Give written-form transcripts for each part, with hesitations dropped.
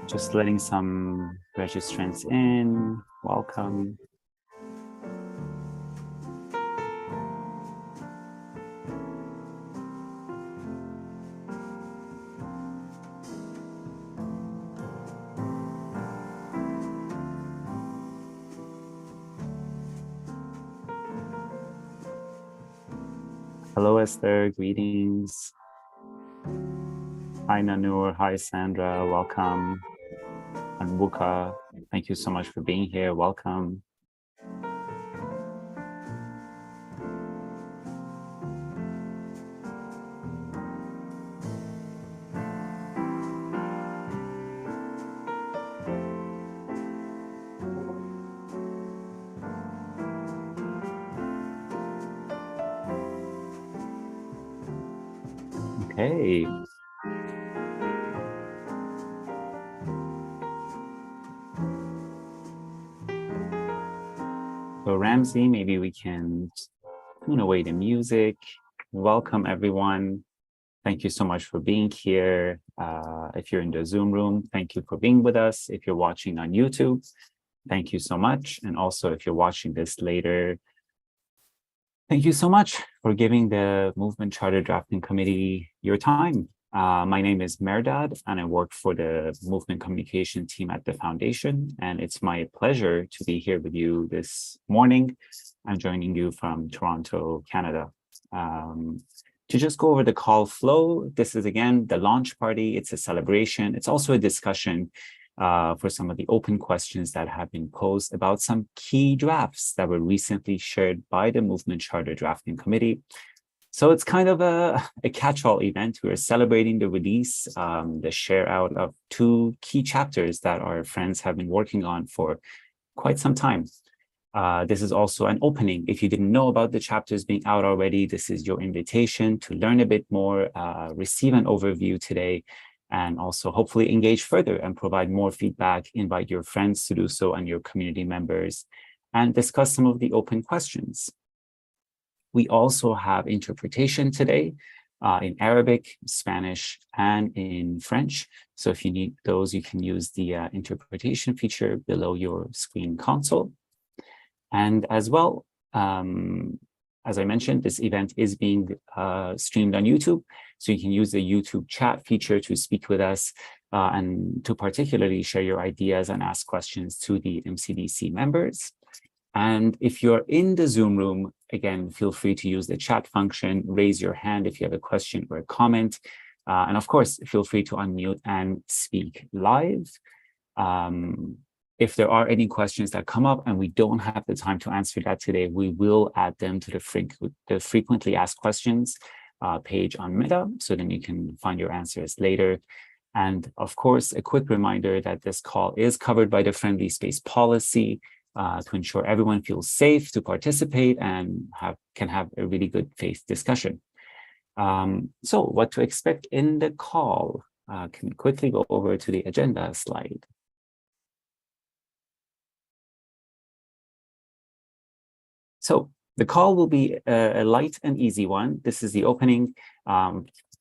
Just letting some registrants in. Welcome. Hello, Esther. Greetings. Hi, Nanur. Hi, Sandra. Welcome. And Buka, thank you so much for being here. Welcome. Okay. So Ramsey, maybe we can tune away the music. Welcome, everyone. Thank you so much for being here. If you're in the Zoom room, thank you for being with us. If you're watching on YouTube, thank you so much. And also, if you're watching this later, thank you so much for giving the Movement Charter Drafting Committee your time. My name is Merdad, and I work for the Movement Communication team at the Foundation. And it's my pleasure to be here with you this morning. I'm joining you from Toronto, Canada. To just go over the call flow, this is again the launch party. It's a celebration. It's also a discussion for some of the open questions that have been posed about some key drafts that were recently shared by the Movement Charter Drafting Committee. So it's kind of a catch-all event. We're celebrating the release, the share out of two key chapters that our friends have been working on for quite some time. This is also an opening. If you didn't know about the chapters being out already, this is your invitation to learn a bit more, receive an overview today, and also hopefully engage further and provide more feedback, invite your friends to do so and your community members, and discuss some of the open questions. We also have interpretation today in Arabic, Spanish, and in French. So if you need those, you can use the interpretation feature below your screen console. And as well, as I mentioned, this event is being streamed on YouTube. So you can use the YouTube chat feature to speak with us and to particularly share your ideas and ask questions to the MCDC members. And if you're in the Zoom room, again, feel free to use the chat function, raise your hand if you have a question or a comment. And of course, feel free to unmute and speak live. If there are any questions that come up and we don't have the time to answer that today, we will add them to the frequently asked questions page on Meta, so then you can find your answers later. And of course, a quick reminder that this call is covered by the Friendly Space policy to ensure everyone feels safe to participate and can have a really good faith discussion. So what to expect in the call? Can we quickly go over to the agenda slide? So the call will be a light and easy one. This is the opening.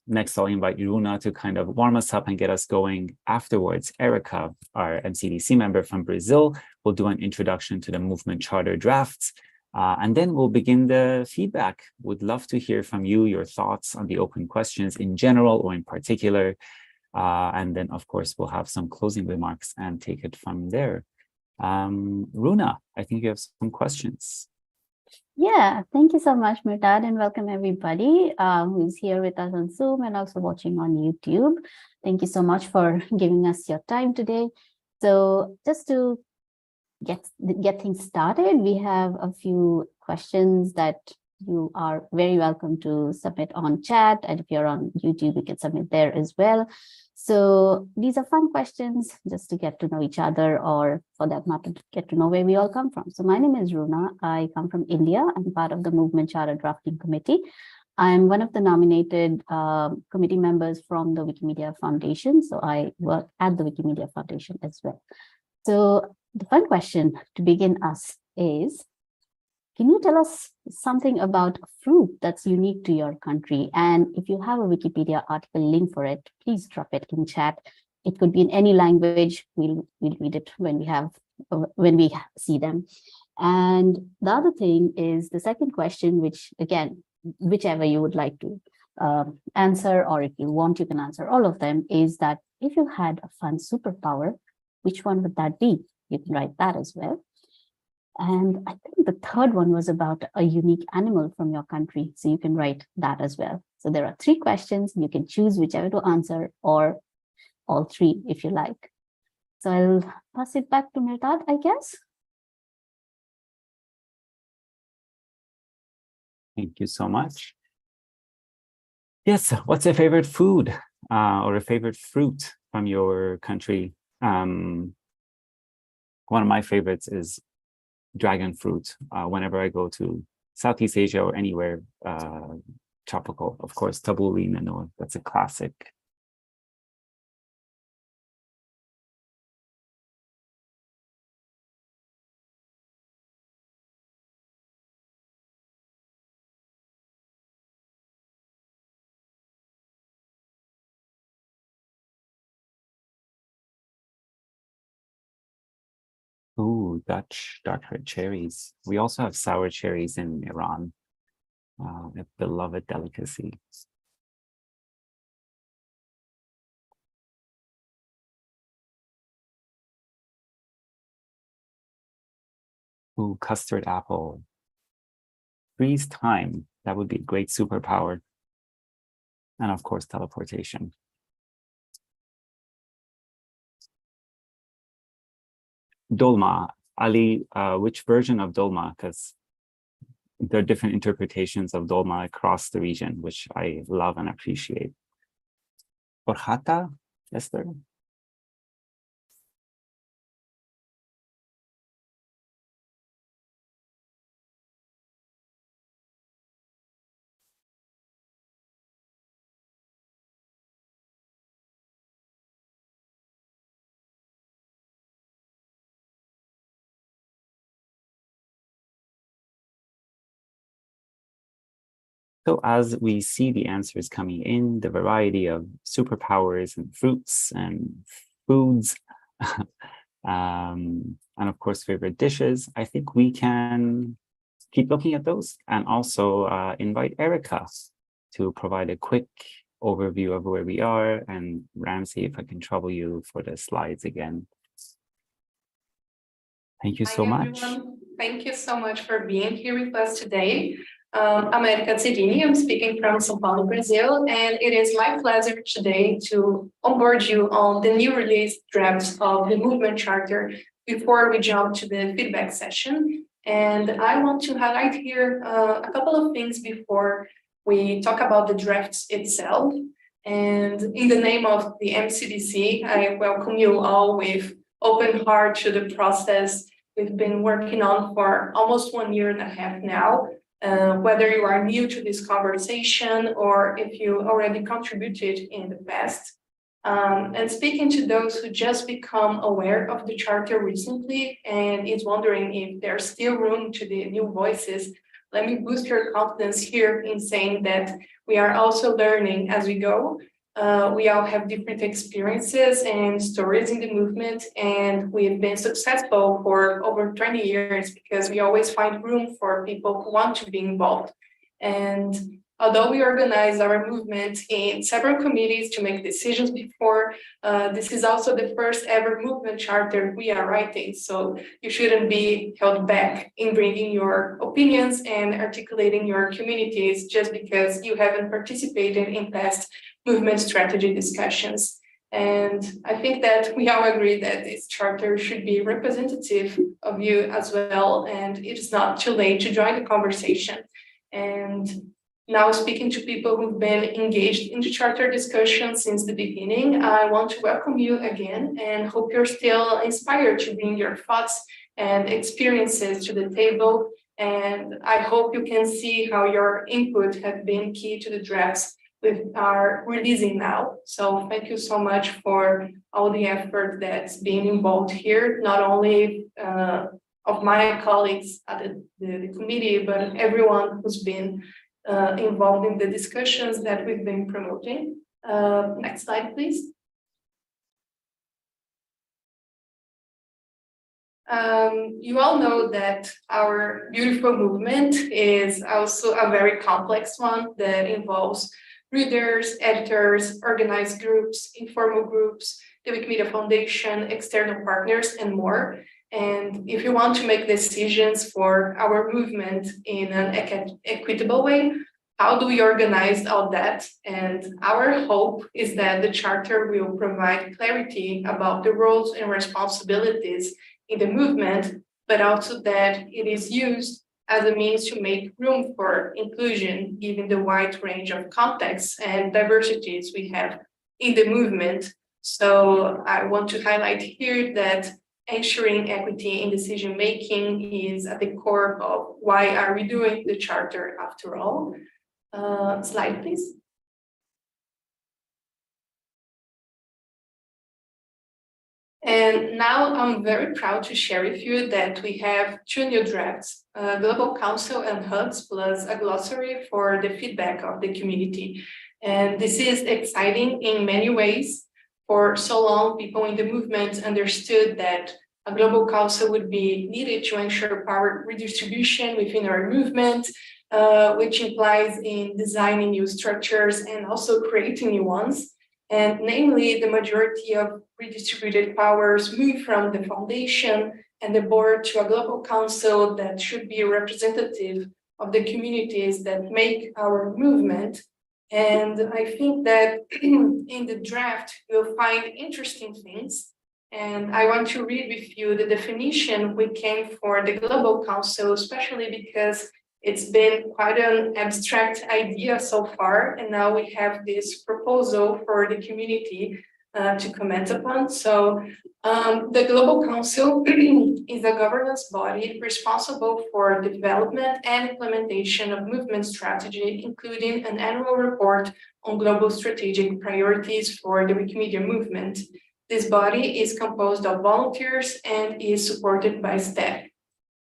Next, I'll invite Runa to kind of warm us up and get us going. Afterwards, Erica, our MCDC member from Brazil, will do an introduction to the Movement Charter drafts. And then we'll begin the feedback. Would love to hear from you, your thoughts on the open questions in general or in particular. And then, of course, we'll have some closing remarks and take it from there. Runa, I think you have some questions. Yeah, thank you so much, Murtad, and welcome everybody who's here with us on Zoom and also watching on YouTube. Thank you so much for giving us your time today. So just to get things started, we have a few questions that you are very welcome to submit on chat, and if you're on YouTube, you can submit there as well. So these are fun questions just to get to know each other, or for that matter, to get to know where we all come from. So my name is Runa. I come from India. I'm part of the Movement Charter Drafting Committee. I'm one of the nominated committee members from the Wikimedia Foundation. So I work at the Wikimedia Foundation as well. So the fun question to begin us is, can you tell us something about a fruit that's unique to your country? And if you have a Wikipedia article link for it, please drop it in chat. it could be in any language. We'll read it when we see them. And the other thing is the second question, which again, whichever you would like to answer, or if you want, you can answer all of them, is that if you had a fun superpower, which one would that be? You can write that as well. And I think the third one was about a unique animal from your country. So you can write that as well. So there are 3 questions. You can choose whichever to answer, or all 3 if you like. So I'll pass it back to Mirdad, I guess. Thank you so much. Yes, what's your favorite food or a favorite fruit from your country? One of my favorites is dragon fruit. Whenever I go to Southeast Asia or anywhere tropical, of course, tabbouleh in the north, that's a classic. Ooh, Dutch dark red cherries. We also have sour cherries in Iran, a beloved delicacy. Ooh, custard apple. Freeze time. That would be a great superpower. And of course, teleportation. Dolma. Ali, which version of dolma? Because there are different interpretations of dolma across the region, which I love and appreciate. Horchata, Esther? So as we see the answers coming in, the variety of superpowers and fruits and foods, and of course, favorite dishes, I think we can keep looking at those, and also invite Erica to provide a quick overview of where we are. And Ramsey, if I can trouble you for the slides again. Thank you so much. Everyone. Thank you so much for being here with us today. I'm Erica Zerini. I'm speaking from São Paulo, Brazil, and it is my pleasure today to onboard you on the new release drafts of the Movement Charter before we jump to the feedback session. And I want to highlight here a couple of things before we talk about the drafts itself. And in the name of the MCDC, I welcome you all with open heart to the process we've been working on for almost 1.5 years now. Whether you are new to this conversation or if you already contributed in the past. And speaking to those who just become aware of the Charter recently and is wondering if there's still room to the new voices, let me boost your confidence here in saying that we are also learning as we go. We all have different experiences and stories in the movement, and we've been successful for over 20 years because we always find room for people who want to be involved. And although we organize our movement in several committees to make decisions before, this is also the first ever movement charter we are writing. So you shouldn't be held back in bringing your opinions and articulating your communities just because you haven't participated in past movement strategy discussions. And I think that we all agree that this charter should be representative of you as well. And it is not too late to join the conversation. And now speaking to people who've been engaged in the charter discussion since the beginning, I want to welcome you again and hope you're still inspired to bring your thoughts and experiences to the table. And I hope you can see how your input has been key to the drafts we are releasing now. So thank you so much for all the effort that's being involved here, not only of my colleagues at the committee, but everyone who's been involved in the discussions that we've been promoting. Next slide, please. You all know that our beautiful movement is also a very complex one that involves readers, editors, organized groups, informal groups, the Wikimedia Foundation, external partners, and more. And if you want to make decisions for our movement in an equitable way, how do we organize all that? And our hope is that the Charter will provide clarity about the roles and responsibilities in the movement, but also that it is used as a means to make room for inclusion, given the wide range of contexts and diversities we have in the movement. So I want to highlight here that ensuring equity in decision-making is at the core of why are we doing the Charter after all. Slide, please. And now I'm very proud to share with you that we have 2 new drafts, Global Council and hubs, plus a glossary for the feedback of the community. And this is exciting in many ways. For so long, people in the movement understood that a global council would be needed to ensure power redistribution within our movement, which implies in designing new structures and also creating new ones. And namely, the majority of redistributed powers move from the foundation and the board to a global council that should be representative of the communities that make our movement. And I think that in the draft, you'll find interesting things. And I want to read with you the definition we came for the Global Council, especially because it's been quite an abstract idea so far, and now we have this proposal for the community to comment upon. So the Global Council is a governance body responsible for the development and implementation of movement strategy, including an annual report on global strategic priorities for the Wikimedia movement. This body is composed of volunteers and is supported by staff.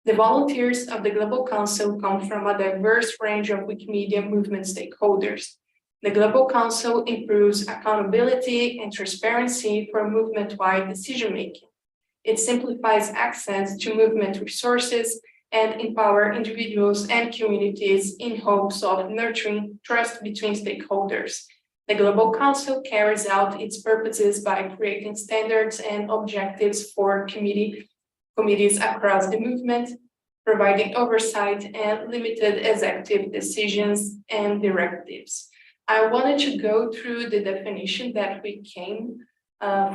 The volunteers of the Global Council come from a diverse range of Wikimedia movement stakeholders. The Global Council improves accountability and transparency for movement-wide decision-making. It simplifies access to movement resources and empower individuals and communities in hopes of nurturing trust between stakeholders. The Global Council carries out its purposes by creating standards and objectives for committees across the movement, providing oversight and limited executive decisions and directives. I wanted to go through the definition that we came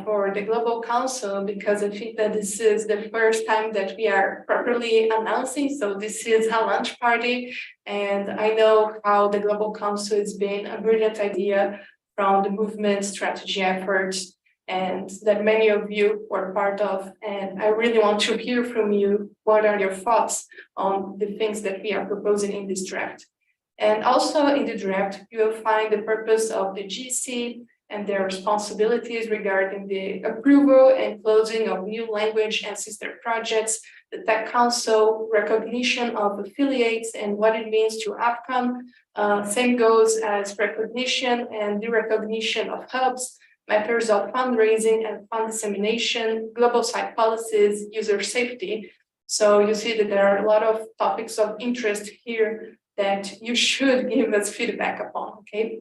for the Global Council because I think that this is the first time that we are properly announcing. So this is a launch party, and I know how the Global Council has been a brilliant idea from the movement strategy efforts and that many of you were part of. And I really want to hear from you. What are your thoughts on the things that we are proposing in this draft? And also in the draft, you will find the purpose of the GC and their responsibilities regarding the approval and closing of new language and sister projects, the Tech Council, recognition of affiliates and what it means to outcome. Same goes as recognition and the recognition of hubs, matters of fundraising and fund dissemination, global site policies, user safety. So you see that there are a lot of topics of interest here that you should give us feedback upon, okay?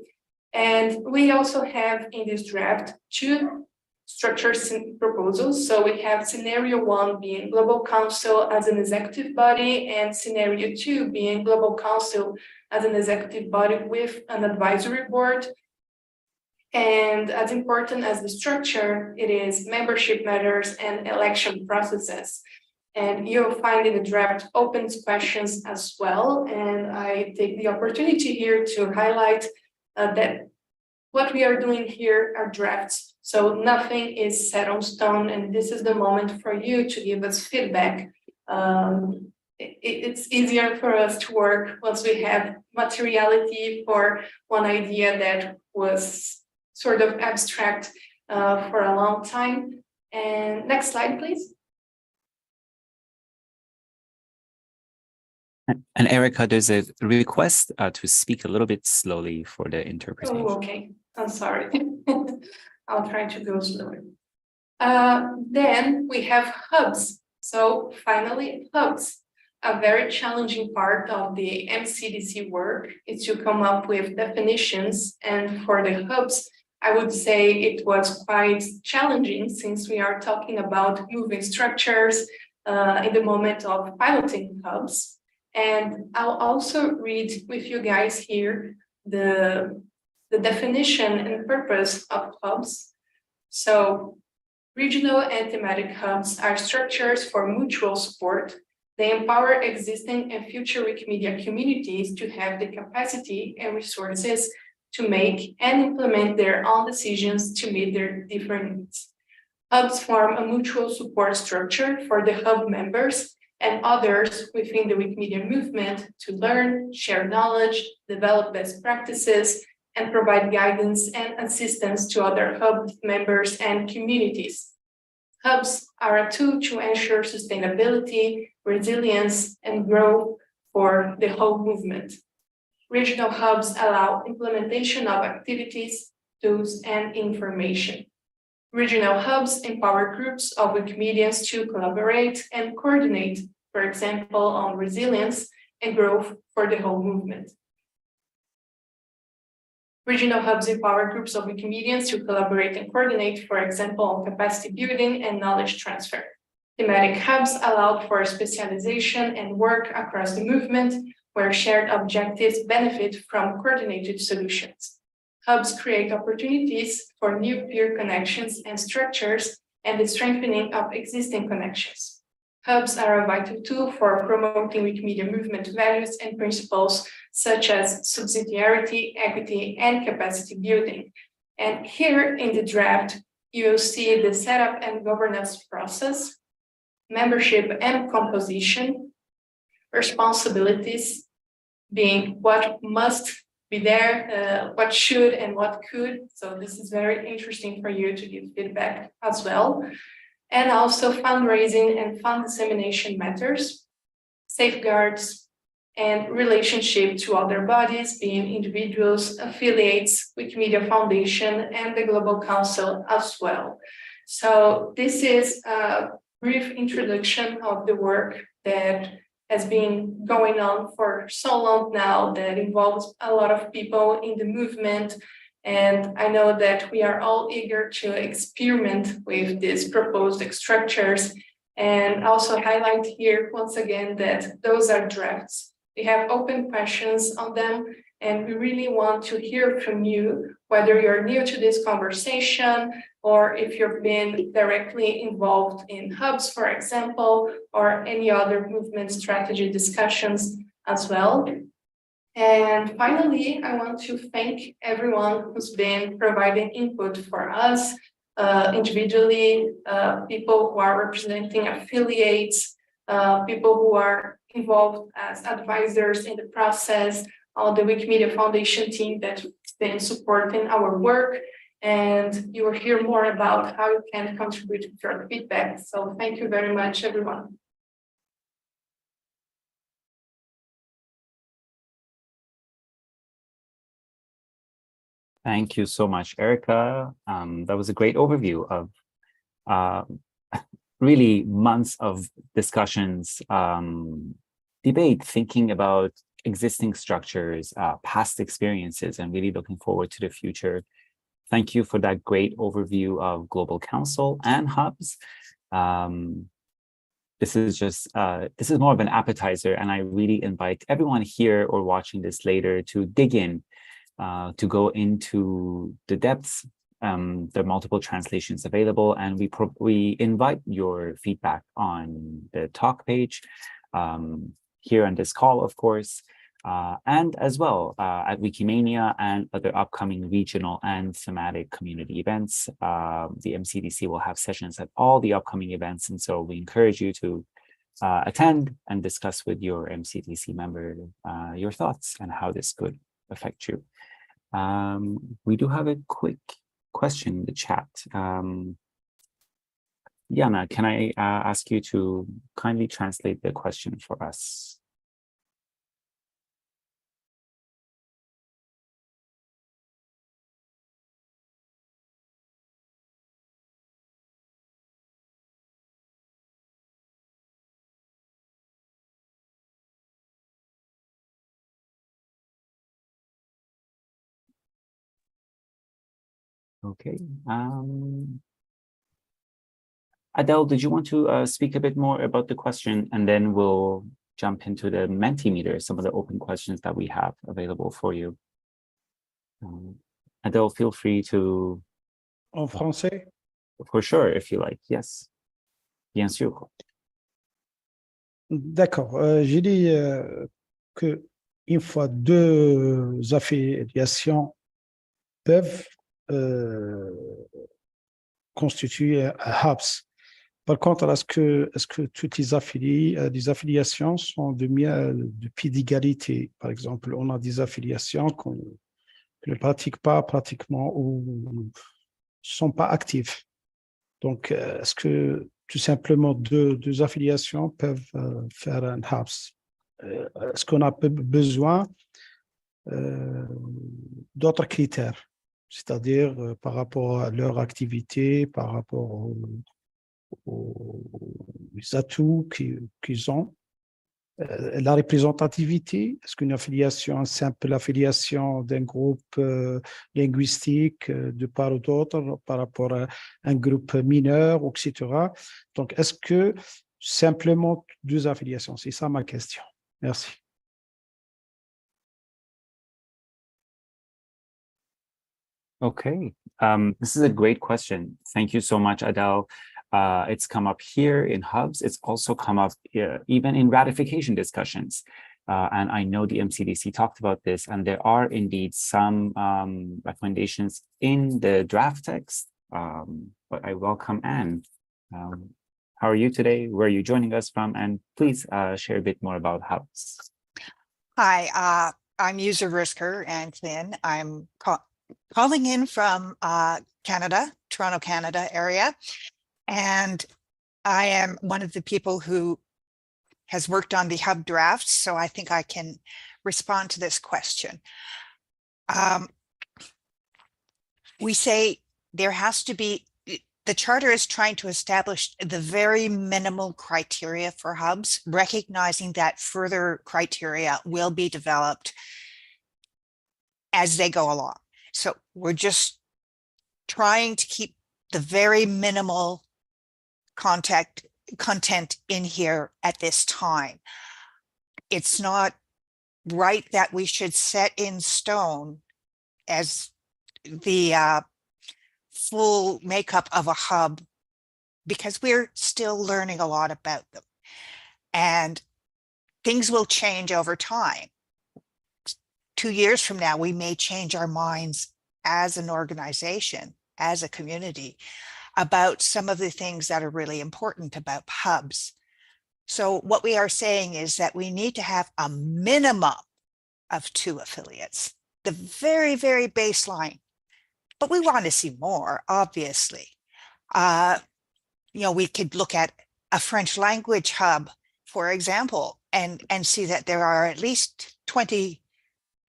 And we also have in this draft 2 structured proposals. So we have scenario 1 being Global Council as an executive body, and scenario 2 being Global Council as an executive body with an advisory board. And as important as the structure, it is membership matters and election processes. And you'll find in the draft open questions as well. And I take the opportunity here to highlight that what we are doing here are drafts. So nothing is set on stone, and this is the moment for you to give us feedback. It's easier for us to work once we have materiality for one idea that was sort of abstract for a long time. And next slide, please. And Erica, there's a request to speak a little bit slowly for the interpretation. Oh, okay. I'm sorry. I'll try to go slower. Then we have hubs. So finally, hubs. A very challenging part of the MCDC work is to come up with definitions, and for the hubs, I would say it was quite challenging since we are talking about moving structures in the moment of piloting hubs. And I'll also read with you guys here the definition and purpose of hubs. So regional and thematic hubs are structures for mutual support. They empower existing and future Wikimedia communities to have the capacity and resources to make and implement their own decisions to meet their different needs. Hubs form a mutual support structure for the hub members and others within the Wikimedia movement to learn, share knowledge, develop best practices, and provide guidance and assistance to other hub members and communities. Hubs are a tool to ensure sustainability, resilience, and growth for the whole movement. Regional hubs allow implementation of activities, tools, and information. Regional hubs empower groups of Wikimedians to collaborate and coordinate, for example, on resilience and growth for the whole movement. Regional hubs empower groups of Wikimedians to collaborate and coordinate, for example, on capacity building and knowledge transfer. Thematic hubs allow for specialization and work across the movement, where shared objectives benefit from coordinated solutions. Hubs create opportunities for new peer connections and structures and the strengthening of existing connections. Hubs are a vital tool for promoting Wikimedia movement values and principles such as subsidiarity, equity, and capacity building. And here in the draft, you will see the setup and governance process, membership and composition, responsibilities being what must be there, what should and what could. So this is very interesting for you to give feedback as well. And also fundraising and fund dissemination matters, safeguards, and relationship to other bodies, being individuals, affiliates, Wikimedia Foundation, and the Global Council as well. So this is a brief introduction of the work that has been going on for so long now, that involves a lot of people in the movement. And I know that we are all eager to experiment with these proposed structures, and also highlight here once again that those are drafts. We have open questions on them, and we really want to hear from you, whether you're new to this conversation or if you've been directly involved in hubs, for example, or any other movement strategy discussions as well. And finally, I want to thank everyone who's been providing input for us individually, people who are representing affiliates, people who are involved as advisors in the process, all the Wikimedia Foundation team that's been supporting our work. And you will hear more about how you can contribute with your feedback. So thank you very much, everyone. Thank you so much, Erica. That was a great overview of really months of discussions, debate, thinking about existing structures, past experiences, and really looking forward to the future. Thank you for that great overview of Global Council and hubs. This is more of an appetizer, and I really invite everyone here or watching this later to dig in, to go into the depths. There are multiple translations available, and we invite your feedback on the talk page here on this call, of course, and as well at Wikimania and other upcoming regional and thematic community events. The MCDC will have sessions at all the upcoming events, and so we encourage you to attend and discuss with your MCDC member your thoughts and how this could affect you. We do have a quick question in the chat. Jana, can I ask you to kindly translate the question for us? Okay. Adele, did you want to speak a bit more about the question, and then we'll jump into the Mentimeter, some of the open questions that we have available for you. Adele, feel free to. En français? For sure, if you like. Yes. Bien sûr. D'accord. J'ai dit que une fois deux affiliations peuvent constituer un hubs. Par contre, est-ce que toutes les affiliations sont de pied d'égalité? Par exemple, on a des affiliations qu'on ne pratique pas pratiquement ou ne sont pas actives. Donc, est-ce que tout simplement deux affiliations peuvent faire un hubs? Est-ce qu'on a besoin d'autres critères, c'est-à-dire par rapport à leur activité, par rapport aux atouts qu'ils ont, la représentativité, est-ce qu'une affiliation, une simple affiliation d'un groupe linguistique de part ou d'autre par rapport à un groupe mineur, etc. Donc, est-ce que simplement deux affiliations? C'est ça ma question. Merci. Okay, this is a great question. Thank you so much, Adele. It's come up here in hubs. It's also come up even in ratification discussions. And I know the MCDC talked about this, and there are indeed some recommendations in the draft text, but I welcome Anne. How are you today? Where are you joining us from? And please share a bit more about hubs. Hi, I'm user Risker and Flynn. I'm calling in from Canada, Toronto, Canada area. And I am one of the people who has worked on the hub draft, so I think I can respond to this question. We say there has to be, the charter is trying to establish the very minimal criteria for hubs, recognizing that further criteria will be developed as they go along. So we're just trying to keep the very minimal content in here at this time. It's not right that we should set in stone as the full makeup of a hub, because we're still learning a lot about them and things will change over time. 2 years from now, we may change our minds as an organization, as a community, about some of the things that are really important about hubs. So what we are saying is that we need to have a minimum of 2 affiliates, the very, very baseline. But we want to see more, obviously. We could look at a French language hub, for example, and see that there are at least 20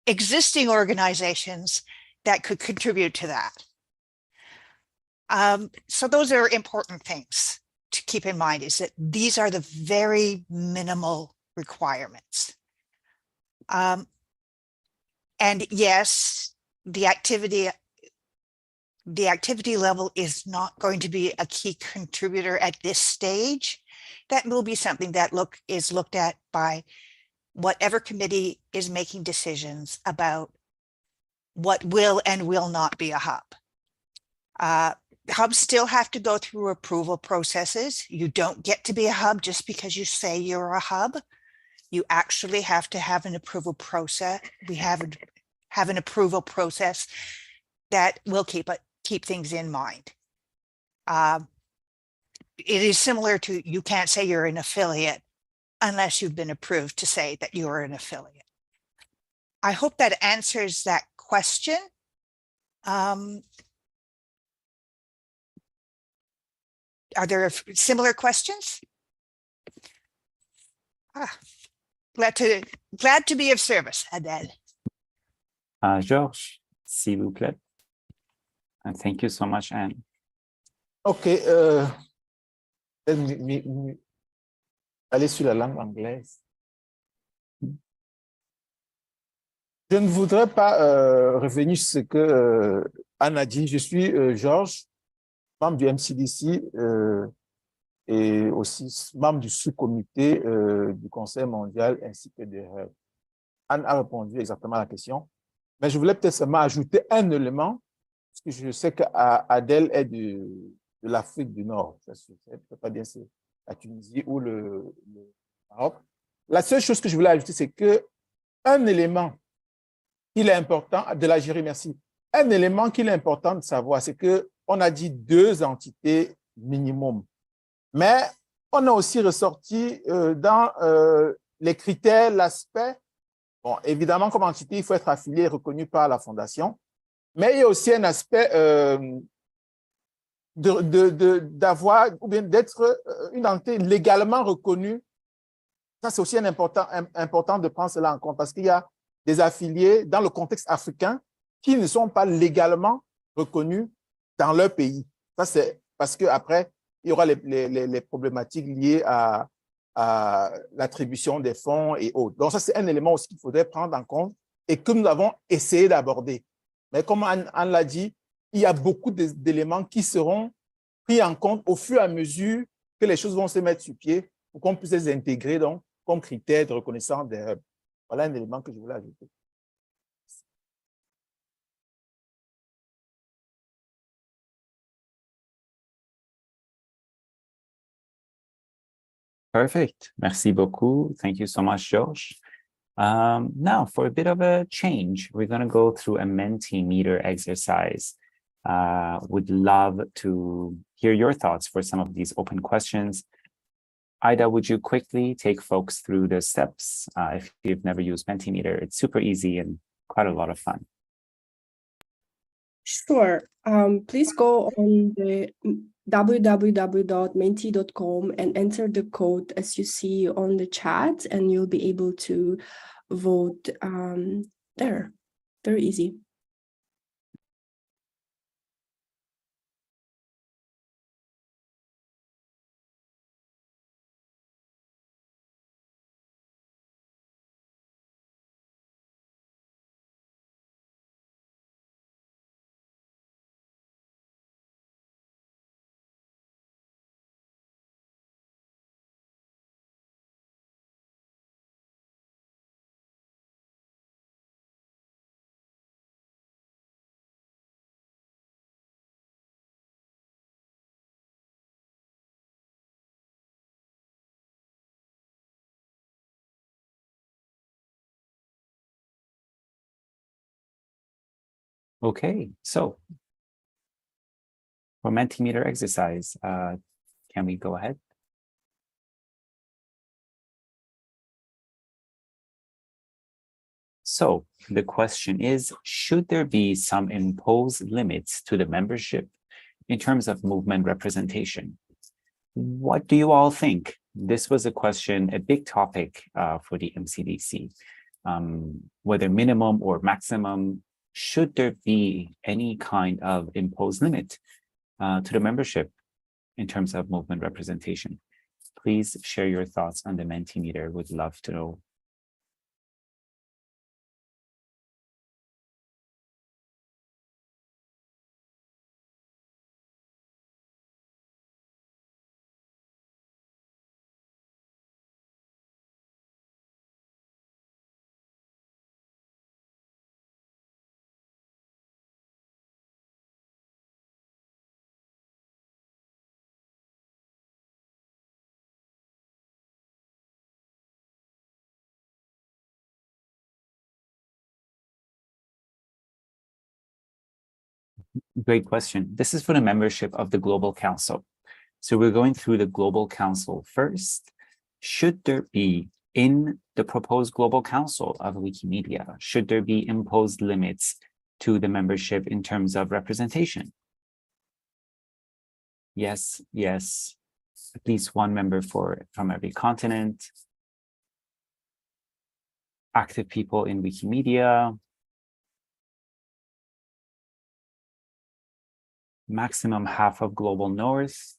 existing organizations that could contribute to that. So those are important things to keep in mind, is that these are the very minimal requirements. And yes, the activity level is not going to be a key contributor at this stage. That will be something that is looked at by whatever committee is making decisions about what will and will not be a hub. Hubs still have to go through approval processes. You don't get to be a hub just because you say you're a hub. You actually have to have an approval process. We have an approval process that will keep things in mind. It is similar to, you can't say you're an affiliate unless you've been approved to say that you're an affiliate. I hope that answers that question. Are there similar questions? Glad to be of service, Adele. Georges, s'il vous plaît. And thank you so much, Anne. Okay, let me aller sur la langue anglaise. Je ne voudrais pas revenir sur ce que Anne a dit. Je suis Georges, membre du MCDC et aussi membre du sous-comité du Conseil mondial ainsi que des rêves. Anne a répondu exactement à la question, mais je voulais peut-être seulement ajouter un élément, parce que je sais qu'Adèle est de l'Afrique du Nord. Je ne sais pas bien si c'est la Tunisie ou le Maroc. La seule chose que je voulais ajouter, c'est qu'un élément qu'il est important, de l'Algérie, merci. Un élément qu'il est important de savoir, c'est qu'on a dit 2 entités minimum. Mais on a aussi ressorti dans les critères, l'aspect, bon, évidemment, comme entité, il faut être affilié et reconnu par la fondation, mais il y a aussi un aspect d'avoir ou bien d'être une entité légalement reconnue. Ça, c'est aussi important de prendre cela en compte parce qu'il y a des affiliés dans le contexte africain qui ne sont pas légalement reconnus dans leur pays. Ça, c'est parce qu'après, il y aura les problématiques liées à l'attribution des fonds et autres. Donc, ça, c'est un élément aussi qu'il faudrait prendre en compte et que nous avons essayé d'aborder. Mais comme Anne l'a dit, il y a beaucoup d'éléments qui seront pris en compte au fur et à mesure que les choses vont se mettre sur pied pour qu'on puisse les intégrer donc, comme critère de reconnaissance des hubs. Voilà un élément que je voulais ajouter. Perfect. Merci beaucoup. Thank you so much, Josh. Now, for a bit of a change, we're going to go through a Mentimeter exercise. Would love to hear your thoughts for some of these open questions. Ida, would you quickly take folks through the steps? If you've never used Mentimeter, it's super easy and quite a lot of fun. Sure. Please go on the www.menti.com and enter the code as you see on the chat, and you'll be able to vote there. Very easy. Okay, so for Mentimeter exercise, can we go ahead? So the question is, should there be some imposed limits to the membership in terms of movement representation? What do you all think? This was a question, a big topic for the MCDC. Whether minimum or maximum, should there be any kind of imposed limit to the membership in terms of movement representation? Please share your thoughts on the Mentimeter. Would love to know. Great question. This is for the membership of the Global Council. So we're going through the Global Council first. Should there be, in the proposed Global Council of Wikimedia, should there be imposed limits to the membership in terms of representation? Yes, yes. At least one member from every continent. Active people in Wikimedia. Maximum half of Global North.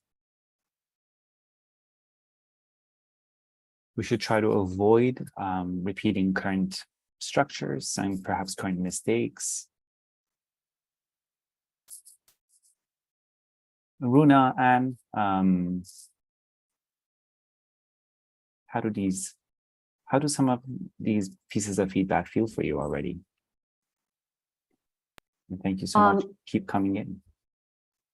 We should try to avoid repeating current structures and perhaps current mistakes. Runa and how do some of these pieces of feedback feel for you already? And thank you so much. Keep coming in.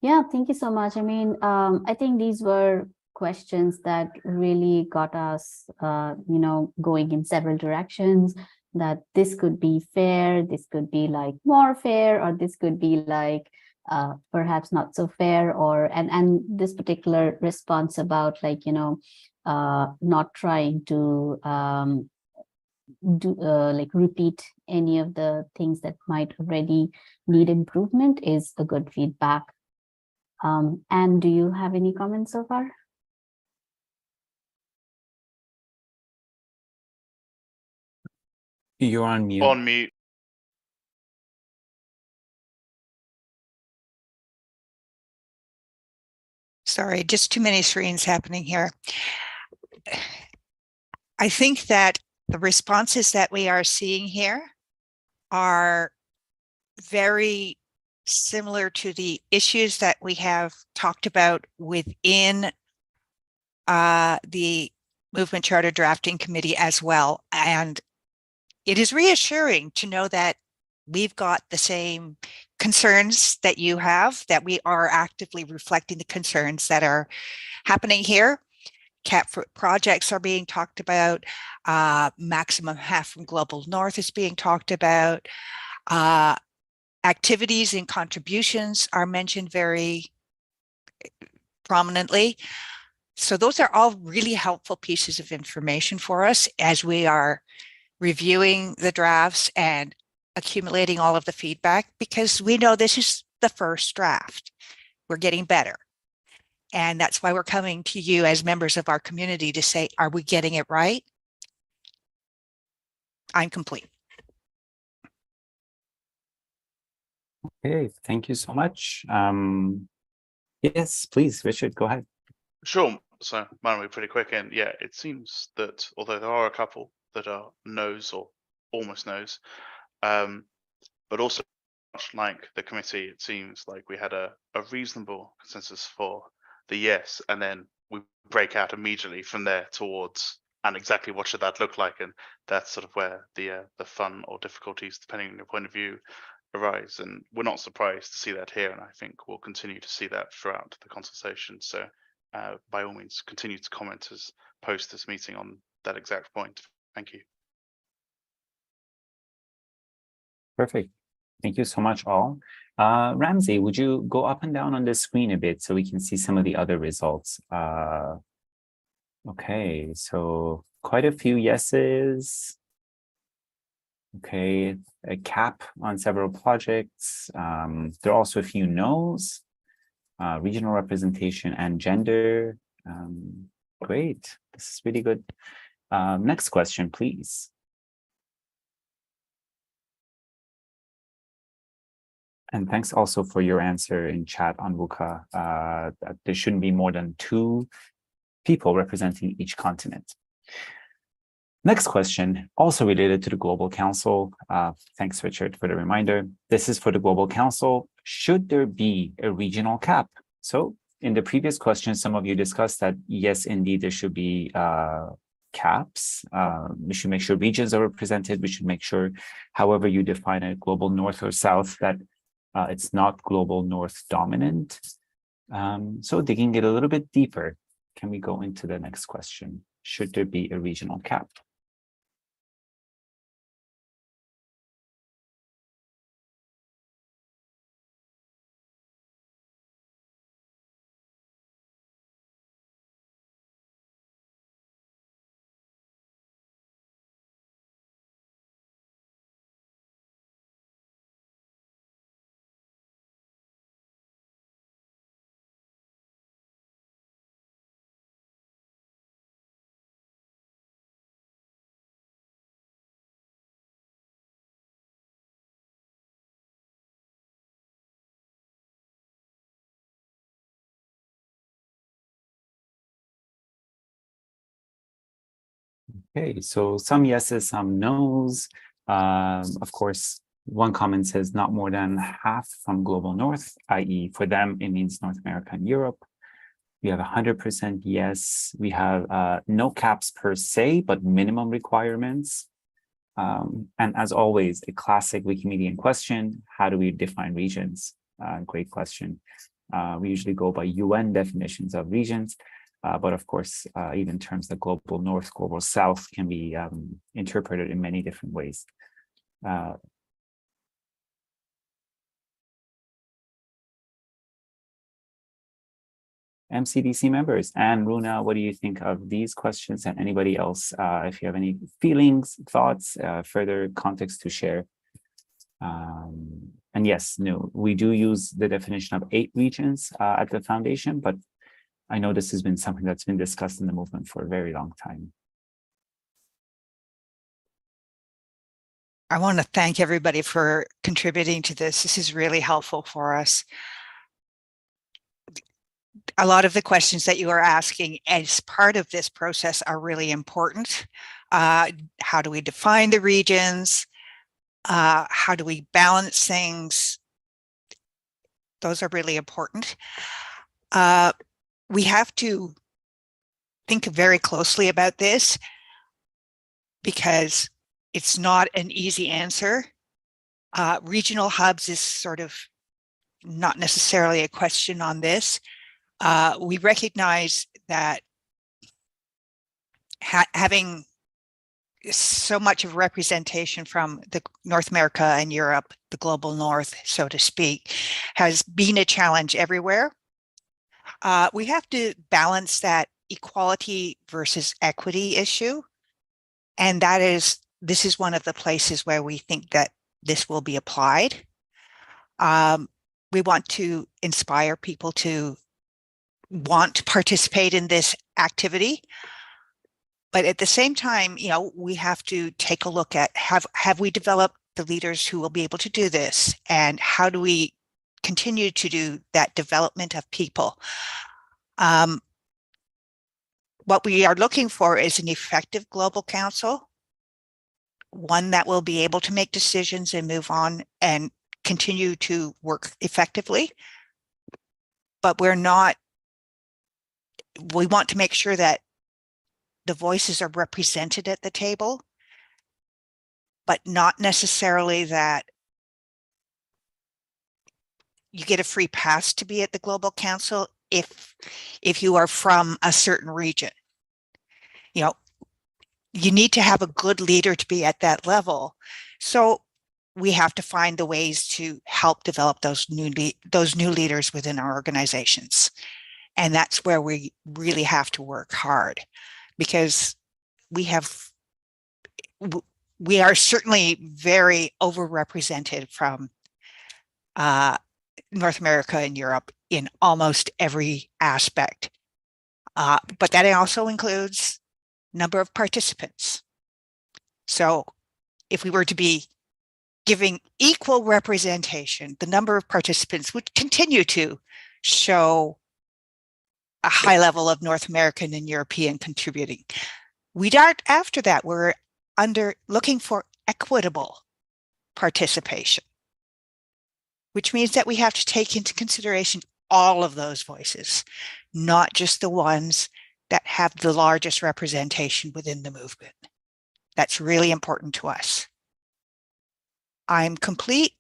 Yeah, thank you so much. I mean, I think these were questions that really got us, going in several directions, that this could be fair, this could be like more fair, or this could be like perhaps not so fair, or and this particular response about like, not trying to repeat any of the things that might already need improvement is a good feedback. And do you have any comments so far? You're on mute. On mute. Sorry, just too many screens happening here. I think that the responses that we are seeing here are very similar to the issues that we have talked about within the Movement Charter Drafting Committee as well. And it is reassuring to know that we've got the same concerns that you have, that we are actively reflecting the concerns that are happening here. Cap projects are being talked about. Maximum half from Global North is being talked about. Activities and contributions are mentioned very prominently. So those are all really helpful pieces of information for us as we are reviewing the drafts and accumulating all of the feedback, because we know this is the first draft. We're getting better. And that's why we're coming to you as members of our community to say, are we getting it right? I'm complete. Okay, thank you so much. Yes, please, Richard, go ahead. Sure. So mine will be pretty quick. And yeah, it seems that although there are a couple that are no's or almost no's, but also much like the committee, it seems like we had a reasonable consensus for the yes, and then we break out immediately from there towards and exactly what should that look like, and that's sort of where the fun or difficulties, depending on your point of view, arise. And we're not surprised to see that here, and I think we'll continue to see that throughout the consultation. So by all means, continue to comment as post this meeting on that exact point. Thank you. Perfect. Thank you so much, all. Ramsey, would you go up and down on the screen a bit so we can see some of the other results? Okay, so quite a few yeses. Okay, a cap on several projects. There are also a few no's, regional representation and gender. Great, this is really good. Next question, please. And thanks also for your answer in chat on VUCA. There shouldn't be more than 2 people representing each continent. Next question, also related to the Global Council. Thanks, Richard, for the reminder. This is for the Global Council. Should there be a regional cap? So in the previous question, some of you discussed that, yes, indeed, there should be caps. We should make sure regions are represented. We should make sure, however you define it, global north or south, that it's not global north dominant. So digging it a little bit deeper, can we go into the next question? Should there be a regional cap? Okay, so some yeses, some no's. Of course, one comment says not more than half from global north, i.e. for them, it means North America and Europe. We have 100% yes. We have no caps per se, but minimum requirements. And as always, a classic Wikimedian question, how do we define regions? Great question. We usually go by UN definitions of regions, but of course, even terms like global north, global south can be interpreted in many different ways. MCDC members, and Runa, what do you think of these questions, and anybody else, if you have any feelings, thoughts, further context to share? And yes, no, we do use the definition of 8 regions at the foundation, but I know this has been something that's been discussed in the movement for a very long time. I want to thank everybody for contributing to this. This is really helpful for us. A lot of the questions that you are asking as part of this process are really important. How do we define the regions? How do we balance things? Those are really important. We have to think very closely about this because it's not an easy answer. Regional hubs is sort of not necessarily a question on this. We recognize that having so much of representation from the North America and Europe, the global north, so to speak, has been a challenge everywhere. We have to balance that equality versus equity issue. And this is one of the places where we think that this will be applied. We want to inspire people to want to participate in this activity. But at the same time, you know, we have to take a look at have we developed the leaders who will be able to do this, and how do we continue to do that development of people? What we are looking for is an effective global council, one that will be able to make decisions and move on and continue to work effectively. But we want to make sure that the voices are represented at the table, but not necessarily that you get a free pass to be at the Global Council if you are from a certain region. You know, you need to have a good leader to be at that level. So we have to find the ways to help develop those new leaders within our organizations. And that's where we really have to work hard, because we are certainly very overrepresented from North America and Europe in almost every aspect. But that also includes number of participants. So if we were to be giving equal representation, the number of participants would continue to show a high level of North American and European contributing. After that, we're looking for equitable participation, which means that we have to take into consideration all of those voices, not just the ones that have the largest representation within the movement. That's really important to us. I'm complete.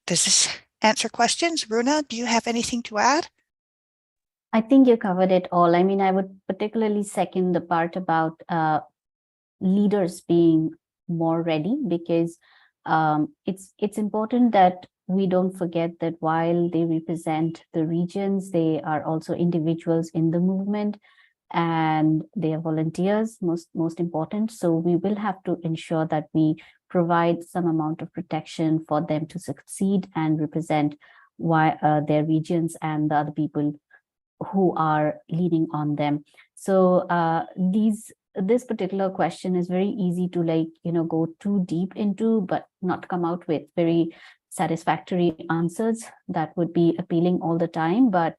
Does this answer questions? Runa, do you have anything to add? I think you covered it all. I mean, I would particularly second the part about leaders being more ready, because it's important that we don't forget that while they represent the regions, they are also individuals in the movement, and they are volunteers, most important. So we will have to ensure that we provide some amount of protection for them to succeed and represent their regions and the other people who are leaning on them. So this particular question is very easy to go too deep into, but not come out with very satisfactory answers that would be appealing all the time. But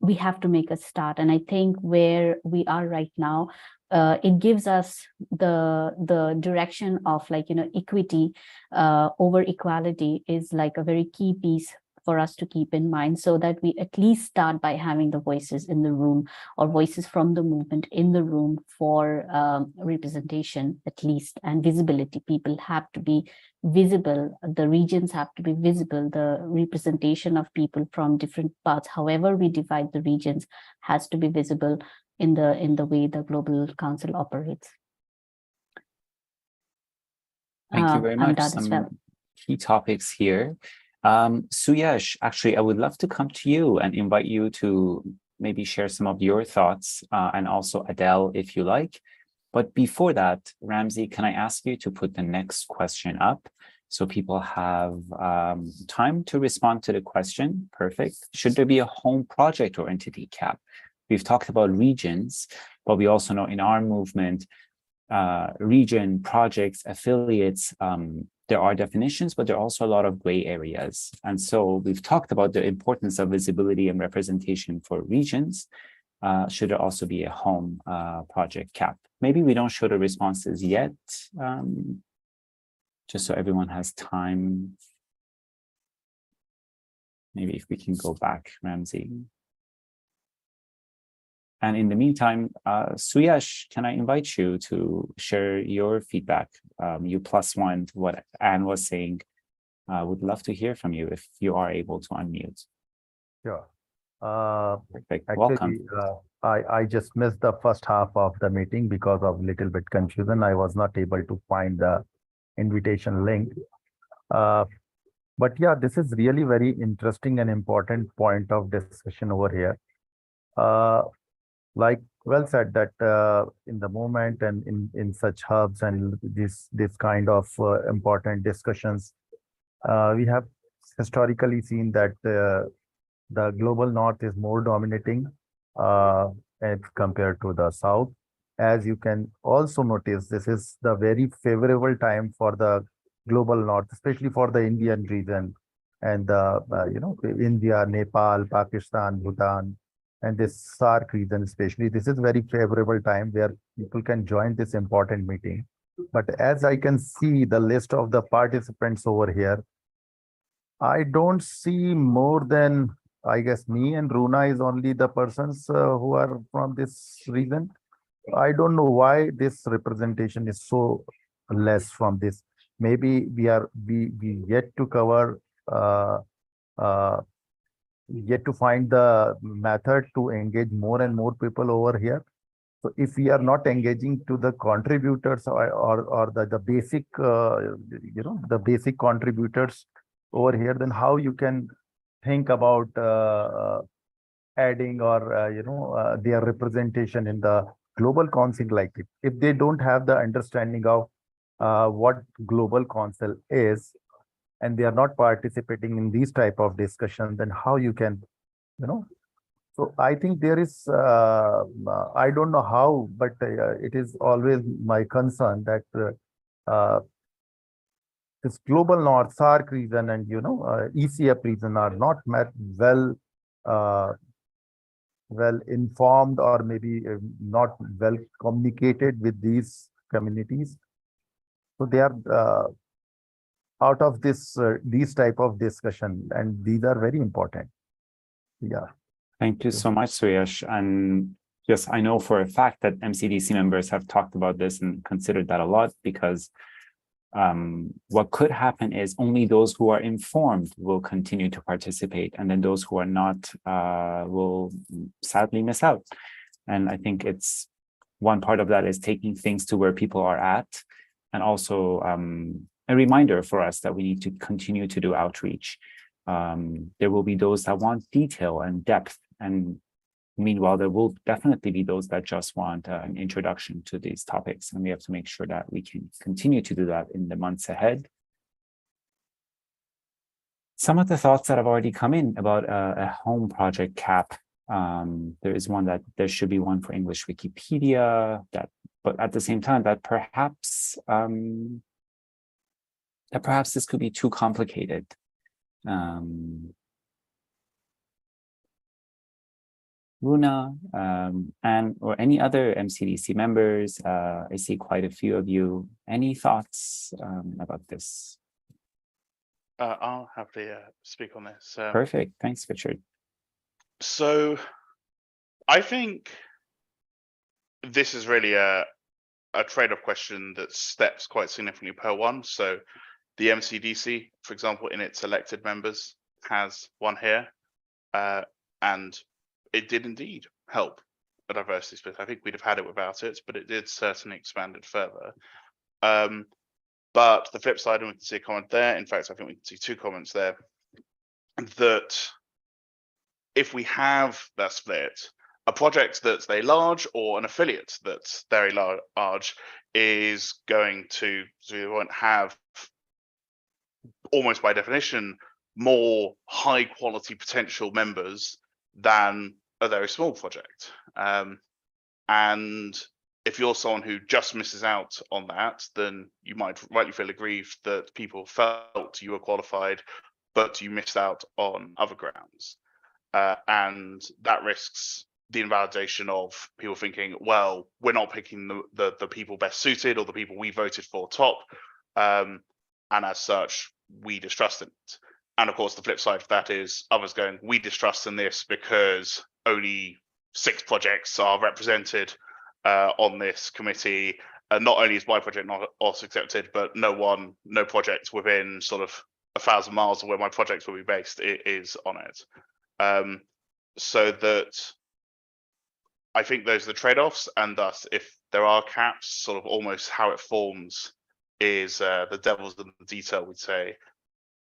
we have to make a start. And I think where we are right now, it gives us the direction of, like, equity over equality is like a very key piece for us to keep in mind, so that we at least start by having the voices in the room, or voices from the movement in the room for representation at least, and visibility. People have to be visible, the regions have to be visible, the representation of people from different parts, however we divide the regions, has to be visible in the way the Global Council operates. Thank you very I'm much. done as well. Some key topics here. Suyash, actually, I would love to come to you and invite you to maybe share some of your thoughts, and also Adele, if you like. But before that, Ramsey, can I ask you to put the next question up so people have time to respond to the question? Perfect. Should there be a home project or entity cap? We've talked about regions, but we also know in our movement, region, projects, affiliates, there are definitions, but there are also a lot of gray areas. And so we've talked about the importance of visibility and representation for regions. Should there also be a home project cap? Maybe we don't show the responses yet, just so everyone has time. Maybe if we can go back, Ramsey. And in the meantime, Suyash, can I invite you to share your feedback? You +1 to what Anne was saying. Would love to hear from you if you are able to unmute. Sure. Perfect. Actually, Welcome. I just missed the first half of the meeting because of little bit confusion. I was not able to find the invitation link. But yeah, this is really very interesting and important point of discussion over here. Like well said that in the moment and in such hubs and this kind of important discussions, we have historically seen that the global north is more dominating as compared to the south. As you can also notice, this is the very favorable time for the global north, especially for the Indian region and India, Nepal, Pakistan, Bhutan, and this SAARC region especially. This is very favorable time where people can join this important meeting. But as I can see the list of the participants over here, I don't see more than, I guess, me and Runa is only the persons who are from this region. I don't know why this representation is so less from this. Maybe we yet to cover yet to find the method to engage more and more people over here. So if we are not engaging to the contributors or the basic, the basic contributors over here, then how you can think about adding or, their representation in the global council like it. If they don't have the understanding of what global council is, and they are not participating in these type of discussions, then how you can, so I think there is, I don't know how, but it is always my concern that this global north, SAARC region and, ECF region are not well informed, or maybe not well communicated with these communities. So they are out of this these type of discussion, and these are very important. Yeah. Thank you so much, Suyash. And yes, I know for a fact that MCDC members have talked about this and considered that a lot, because what could happen is only those who are informed will continue to participate, and then those who are not will sadly miss out. And I think it's one part of that is taking things to where people are at, and also a reminder for us that we need to continue to do outreach. There will be those that want detail and depth, and meanwhile, there will definitely be those that just want an introduction to these topics, and we have to make sure that we can continue to do that in the months ahead. Some of the thoughts that have already come in about a home project cap. There is one that there should be one for English Wikipedia, but at the same time that perhaps this could be too complicated. Runa, and or any other MCDC members. I see quite a few of you. Any thoughts about this? I'll happily speak on this. Perfect. Thanks, Richard. So I think this is really a trade-off question that steps quite significantly per one. So the MCDC, for example, in its elected members, has one here, and it did indeed help a diversity split. I think we'd have had it without it, but it did certainly expand it further. But the flip side, and we can see a comment there. In fact, I think we can see two comments there, that if we have that split, a project that's very large or an affiliate that's very large is going to, so we won't have, almost by definition, more high quality potential members than a very small project. And if you're someone who just misses out on that, then you might rightly feel aggrieved that people felt you were qualified, but you missed out on other grounds. And that risks the invalidation of people thinking, well, we're not picking the people best suited or the people we voted for top. And as such, we distrust in it. And of course, the flip side of that is others going, we distrust in this because only 6 projects are represented on this committee. And not only is my project not also accepted, but no project within sort of 1,000 miles of where my project will be based is on it. So that I think those are the trade-offs, and thus if there are caps, sort of almost how it forms is the devil's in the detail, we'd say.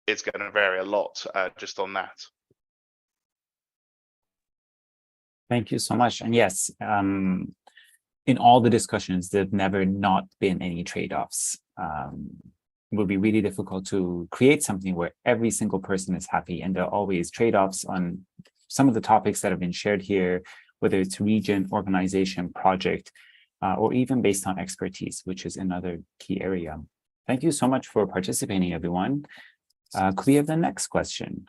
It's going to vary a lot just on that. Thank you so much. And yes, in all the discussions, there've never not been any trade-offs. It would be really difficult to create something where every single person is happy, and there are always trade-offs on some of the topics that have been shared here, whether it's region, organization, project, or even based on expertise, which is another key area. Thank you so much for participating, everyone. Could we have the next question?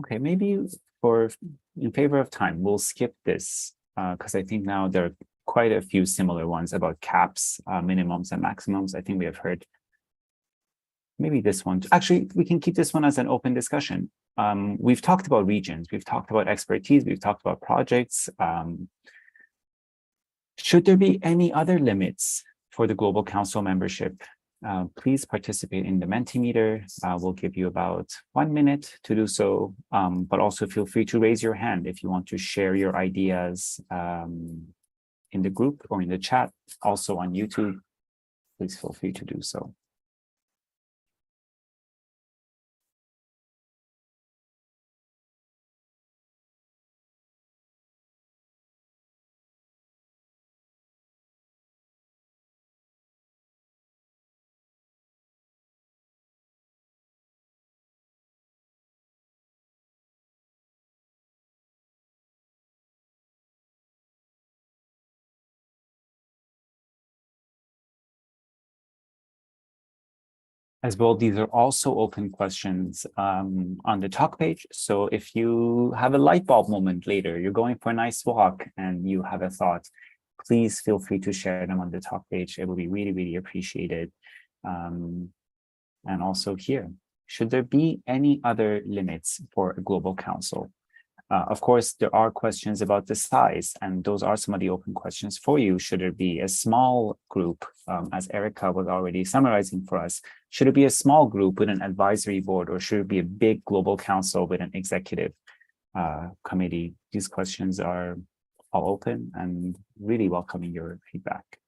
Okay, maybe in favor of time, we'll skip this because I think now there are quite a few similar ones about caps, minimums and maximums. I think we have heard maybe this one. Actually, we can keep this one as an open discussion. We've talked about regions, we've talked about expertise, we've talked about projects. Should there be any other limits for the Global Council membership? Please participate in the Mentimeter. We'll give you about 1 minute to do so, but also feel free to raise your hand if you want to share your ideas in the group or in the chat, also on YouTube. Please feel free to do so. As well, these are also open questions on the talk page. So if you have a light bulb moment later, you're going for a nice walk and you have a thought, please feel free to share them on the talk page. It will be really, really appreciated. And also here, should there be any other limits for a global council? Of course, there are questions about the size, and those are some of the open questions for you. Should it be a small group, as Erica was already summarizing for us? Should it be a small group with an advisory board, or should it be a big global council with an executive committee? These questions are all open and really welcoming your feedback.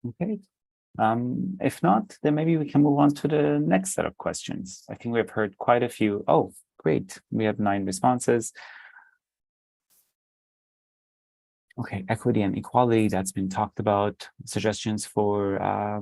Okay. If not, then maybe we can move on to the next set of questions. I think we've heard quite a few. Oh, great. We have 9 responses. Okay, equity and equality, that's been talked about. Suggestions for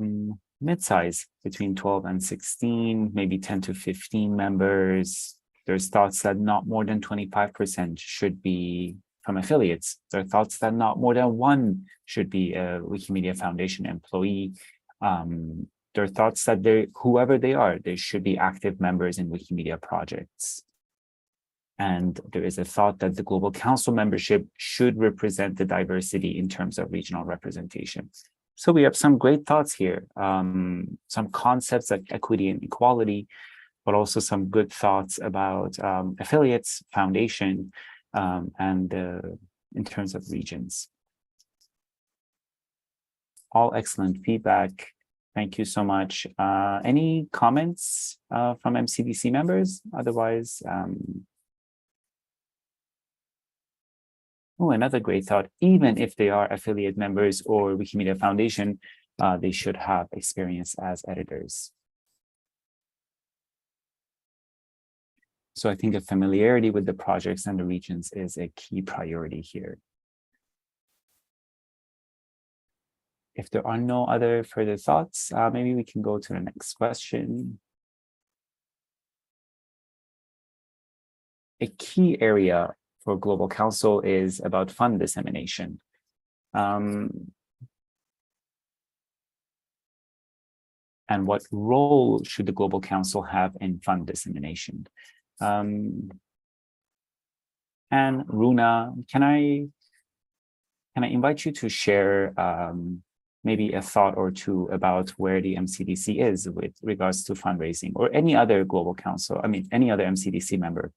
mid-size between 12 and 16, maybe 10 to 15 members. There's thoughts that not more than 25% should be from affiliates. There are thoughts that not more than 1 should be a Wikimedia Foundation employee. There are thoughts that whoever they are, they should be active members in Wikimedia projects. And there is a thought that the Global Council membership should represent the diversity in terms of regional representation. So we have some great thoughts here, some concepts like equity and equality, but also some good thoughts about affiliates, foundation, and in terms of regions. All excellent feedback. Thank you so much. Any comments from MCDC members? Otherwise, oh, another great thought. Even if they are affiliate members or Wikimedia Foundation, they should have experience as editors. So I think a familiarity with the projects and the regions is a key priority here. If there are no other further thoughts, maybe we can go to the next question. A key area for Global Council is about fund dissemination. And what role should the Global Council have in fund dissemination? And Runa, can I invite you to share maybe a thought or two about where the MCDC is with regards to fundraising, or any other Global Council, I mean, any other MCDC member?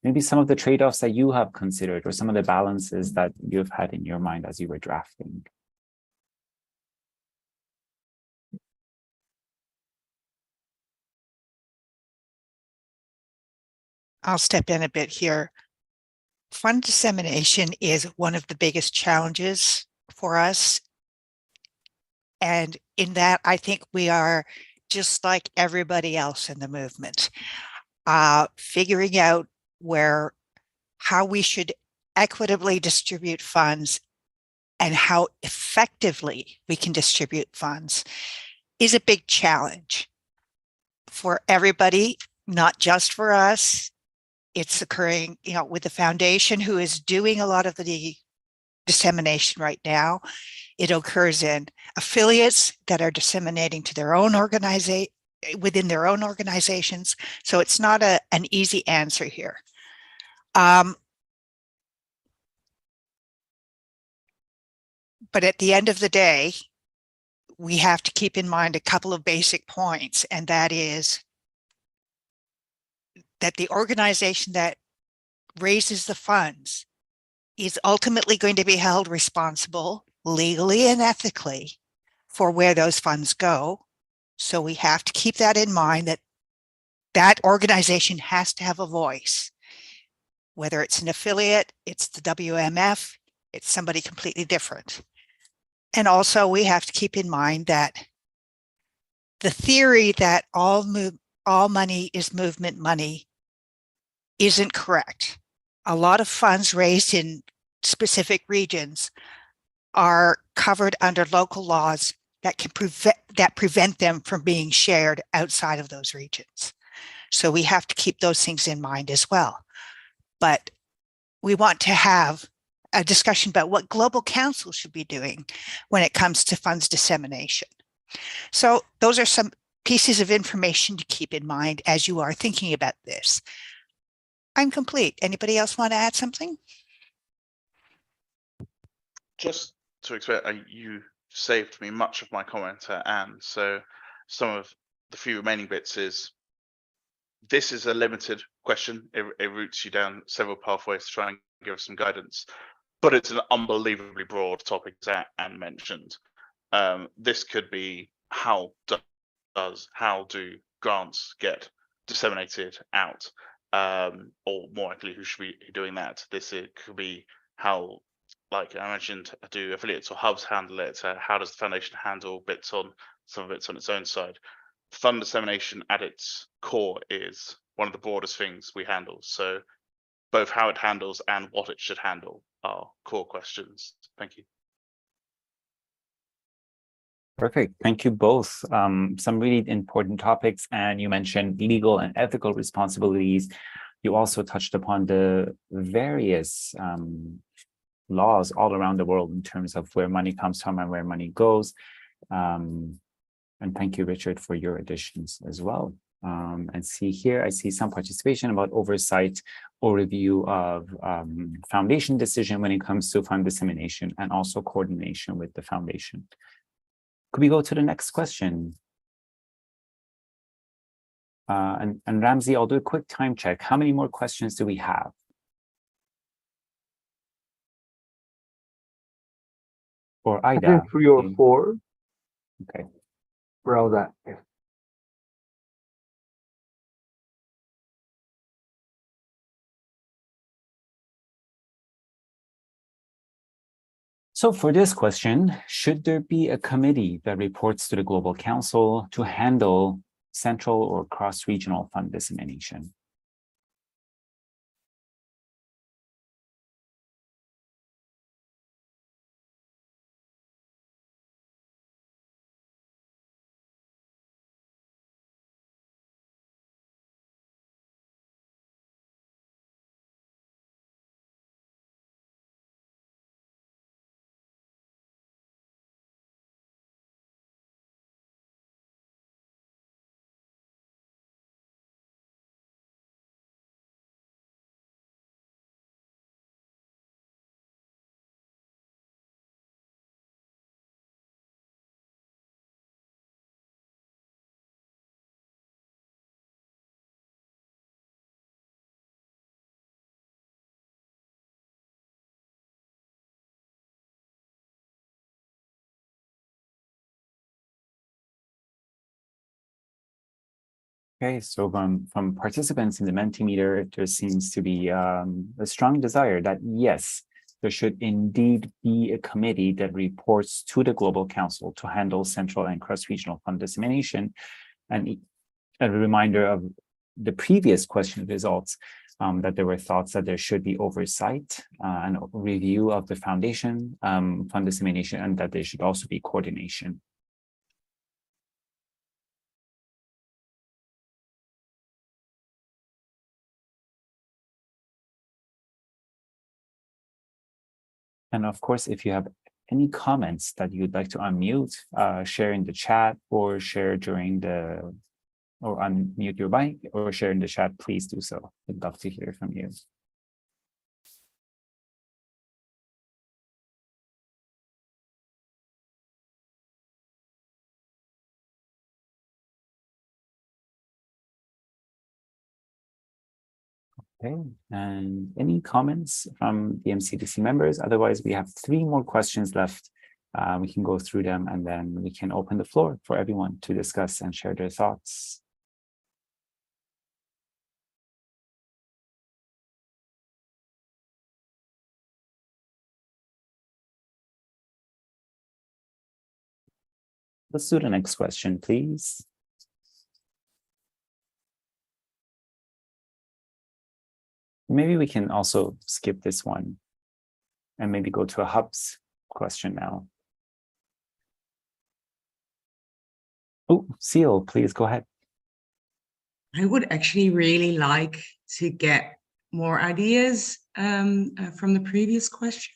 Maybe some of the trade-offs that you have considered, or some of the balances that you've had in your mind as you were drafting. I'll step in a bit here. Fund dissemination is one of the biggest challenges for us. And in that, I think we are just like everybody else in the movement, figuring out how we should equitably distribute funds and how effectively we can distribute funds is a big challenge for everybody, not just for us. It's occurring, with the foundation, who is doing a lot of the dissemination right now. It occurs in affiliates that are disseminating to their own within their own organizations. So it's not an easy answer here. But at the end of the day, we have to keep in mind a couple of basic points, and that is that the organization that raises the funds is ultimately going to be held responsible legally and ethically for where those funds go. So we have to keep that in mind, that that organization has to have a voice, whether it's an affiliate, it's the WMF, it's somebody completely different. And also we have to keep in mind that the theory that all money is movement money isn't correct. A lot of funds raised in specific regions are covered under local laws that can prevent them from being shared outside of those regions. So we have to keep those things in mind as well. But we want to have a discussion about what Global Council should be doing when it comes to funds dissemination. So those are some pieces of information to keep in mind as you are thinking about this. I'm complete. Anybody else want to add something? Just to expect, you saved me much of my comment, and so some of the few remaining bits is, this is a limited question. It routes you down several pathways to try and give us some guidance, but it's an unbelievably broad topic, as Anne mentioned. This could be how do grants get disseminated out, or more likely, who should be doing that? It could be how like I mentioned, do affiliates or hubs handle it? How does the foundation handle bits on some of it's on its own side? Fund dissemination at its core is one of the broadest things we handle. So both how it handles and what it should handle are core questions. Thank you. Perfect. Thank you both. Some really important topics, and you mentioned legal and ethical responsibilities. You also touched upon the various laws all around the world in terms of where money comes from and where money goes. And thank you, Richard, for your additions as well. And see here, I see some participation about oversight or review of foundation decision when it comes to fund dissemination and also coordination with the foundation. Could we go to the next question? And Ramsey, I'll do a quick time check. How many more questions do we have? Or Ida? I think 3 or 4. Okay. Around that. Yeah. So for this question, should there be a committee that reports to the Global Council to handle central or cross-regional fund dissemination? Okay, so from participants in the Mentimeter, there seems to be a strong desire that yes, there should indeed be a committee that reports to the Global Council to handle central and cross-regional fund dissemination. And a reminder of the previous question results, that there were thoughts that there should be oversight and review of the foundation fund dissemination, and that there should also be coordination. And of course, if you have any comments that you'd like to unmute, share in the chat or share during the, or unmute your mic or share in the chat, please do so. I'd love to hear from you. Okay, and any comments from the MCDC members? Otherwise, we have 3 more questions left. We can go through them and then we can open the floor for everyone to discuss and share their thoughts. Let's do the next question, please. Maybe we can also skip this one and maybe go to a hubs question now. Oh, Seal, please go ahead. I would actually really like to get more ideas from the previous question,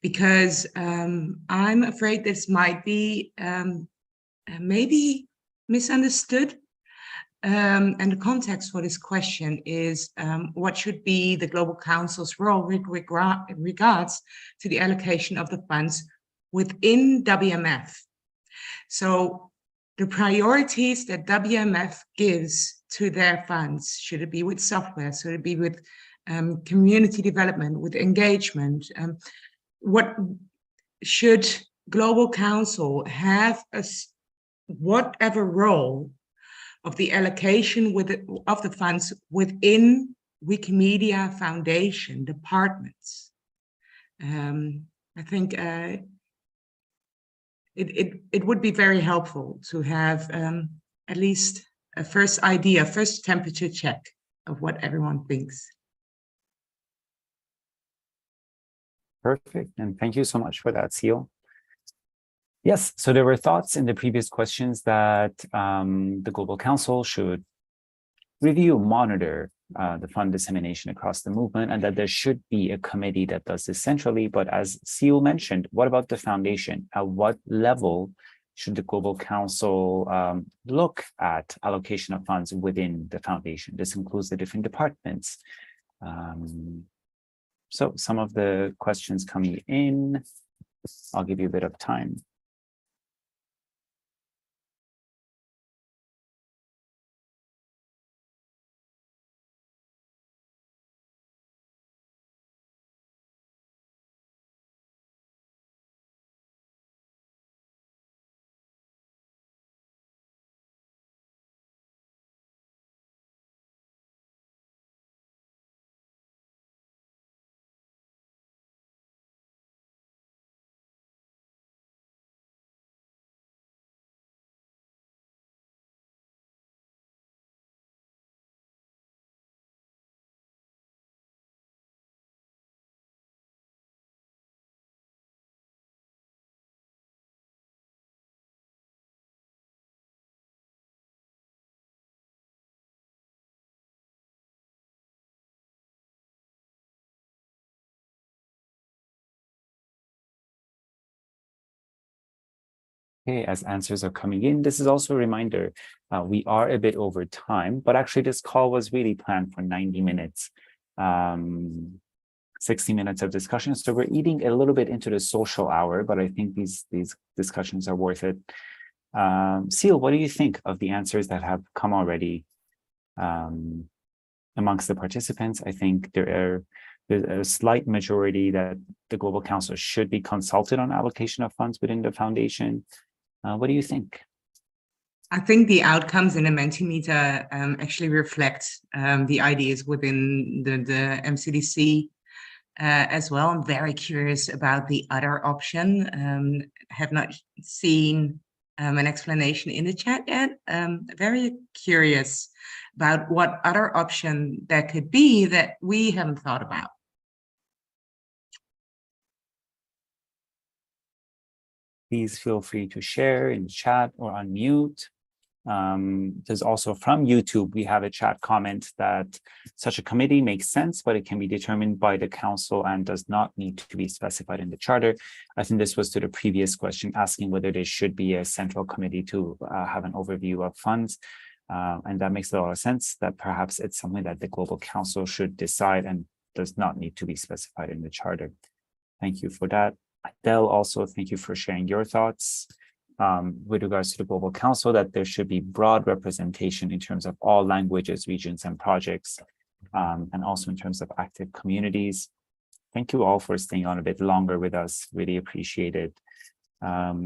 because I'm afraid this might be maybe misunderstood. And the context for this question is what should be the Global Council's role with regards to the allocation of the funds within WMF. So the priorities that WMF gives to their funds, should it be with software, should it be with community development, with engagement, what should Global Council have whatever role of the allocation of the funds within Wikimedia Foundation departments? I think it would be very helpful to have at least a first idea, first temperature check of what everyone thinks. Perfect. And thank you so much for that, Seal. Yes, so there were thoughts in the previous questions that the Global Council should review, monitor the fund dissemination across the movement, and that there should be a committee that does this centrally. But as Seal mentioned, what about the foundation? At what level should the Global Council look at allocation of funds within the foundation? This includes the different departments. So some of the questions coming in, I'll give you a bit of time. Okay, as answers are coming in, this is also a reminder, we are a bit over time, but actually this call was really planned for 90 minutes, 60 minutes of discussion. So we're eating a little bit into the social hour, but I think these discussions are worth it. Seal, what do you think of the answers that have come already amongst the participants? I think there's a slight majority that the Global Council should be consulted on allocation of funds within the foundation. What do you think? I think the outcomes in the Mentimeter actually reflect the ideas within the MCDC as well. I'm very curious about the other option. Have not seen an explanation in the chat yet. Very curious about what other option there could be that we haven't thought about. Please feel free to share in chat or unmute. There's also from YouTube, we have a chat comment that such a committee makes sense, but it can be determined by the council and does not need to be specified in the charter. I think this was to the previous question, asking whether there should be a central committee to have an overview of funds. And that makes a lot of sense, that perhaps it's something that the Global Council should decide and does not need to be specified in the charter. Thank you for that. Adele, also, thank you for sharing your thoughts with regards to the Global Council, that there should be broad representation in terms of all languages, regions, and projects, and also in terms of active communities. Thank you all for staying on a bit longer with us. Really appreciate it. For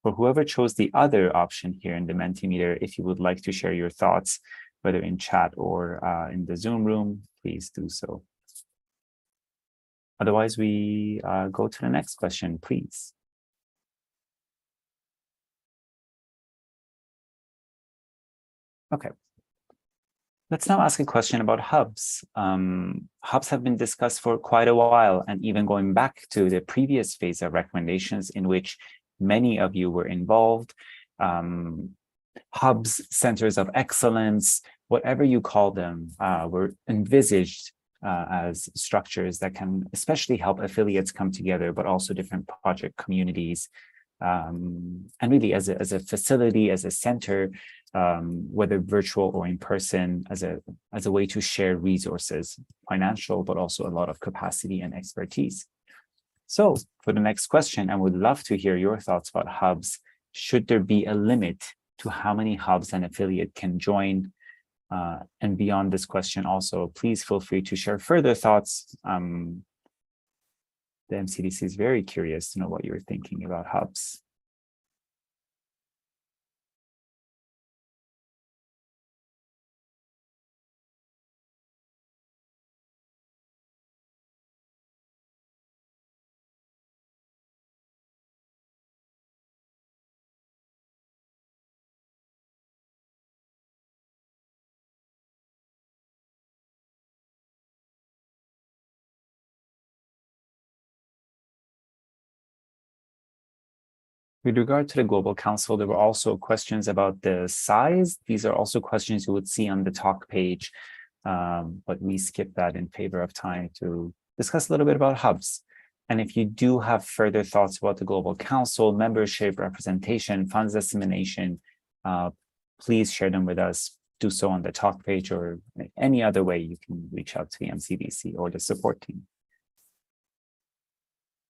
whoever chose the other option here in the Mentimeter, if you would like to share your thoughts, whether in chat or in the Zoom room, please do so. Otherwise, we go to the next question, please. Okay. Let's now ask a question about hubs. Hubs have been discussed for quite a while, and even going back to the previous phase of recommendations in which many of you were involved. Hubs, centers of excellence, whatever you call them, were envisaged as structures that can especially help affiliates come together, but also different project communities. And really as a facility, as a center, whether virtual or in person, as a way to share resources, financial, but also a lot of capacity and expertise. So for the next question, I would love to hear your thoughts about hubs. Should there be a limit to how many hubs an affiliate can join? And beyond this question also, please feel free to share further thoughts. The MCDC is very curious to know what you're thinking about hubs. With regard to the Global Council, there were also questions about the size. These are also questions you would see on the talk page, but we skipped that in favor of time to discuss a little bit about hubs. And if you do have further thoughts about the Global Council, membership, representation, funds dissemination, please share them with us. Do so on the talk page or any other way you can reach out to the MCDC or the support team.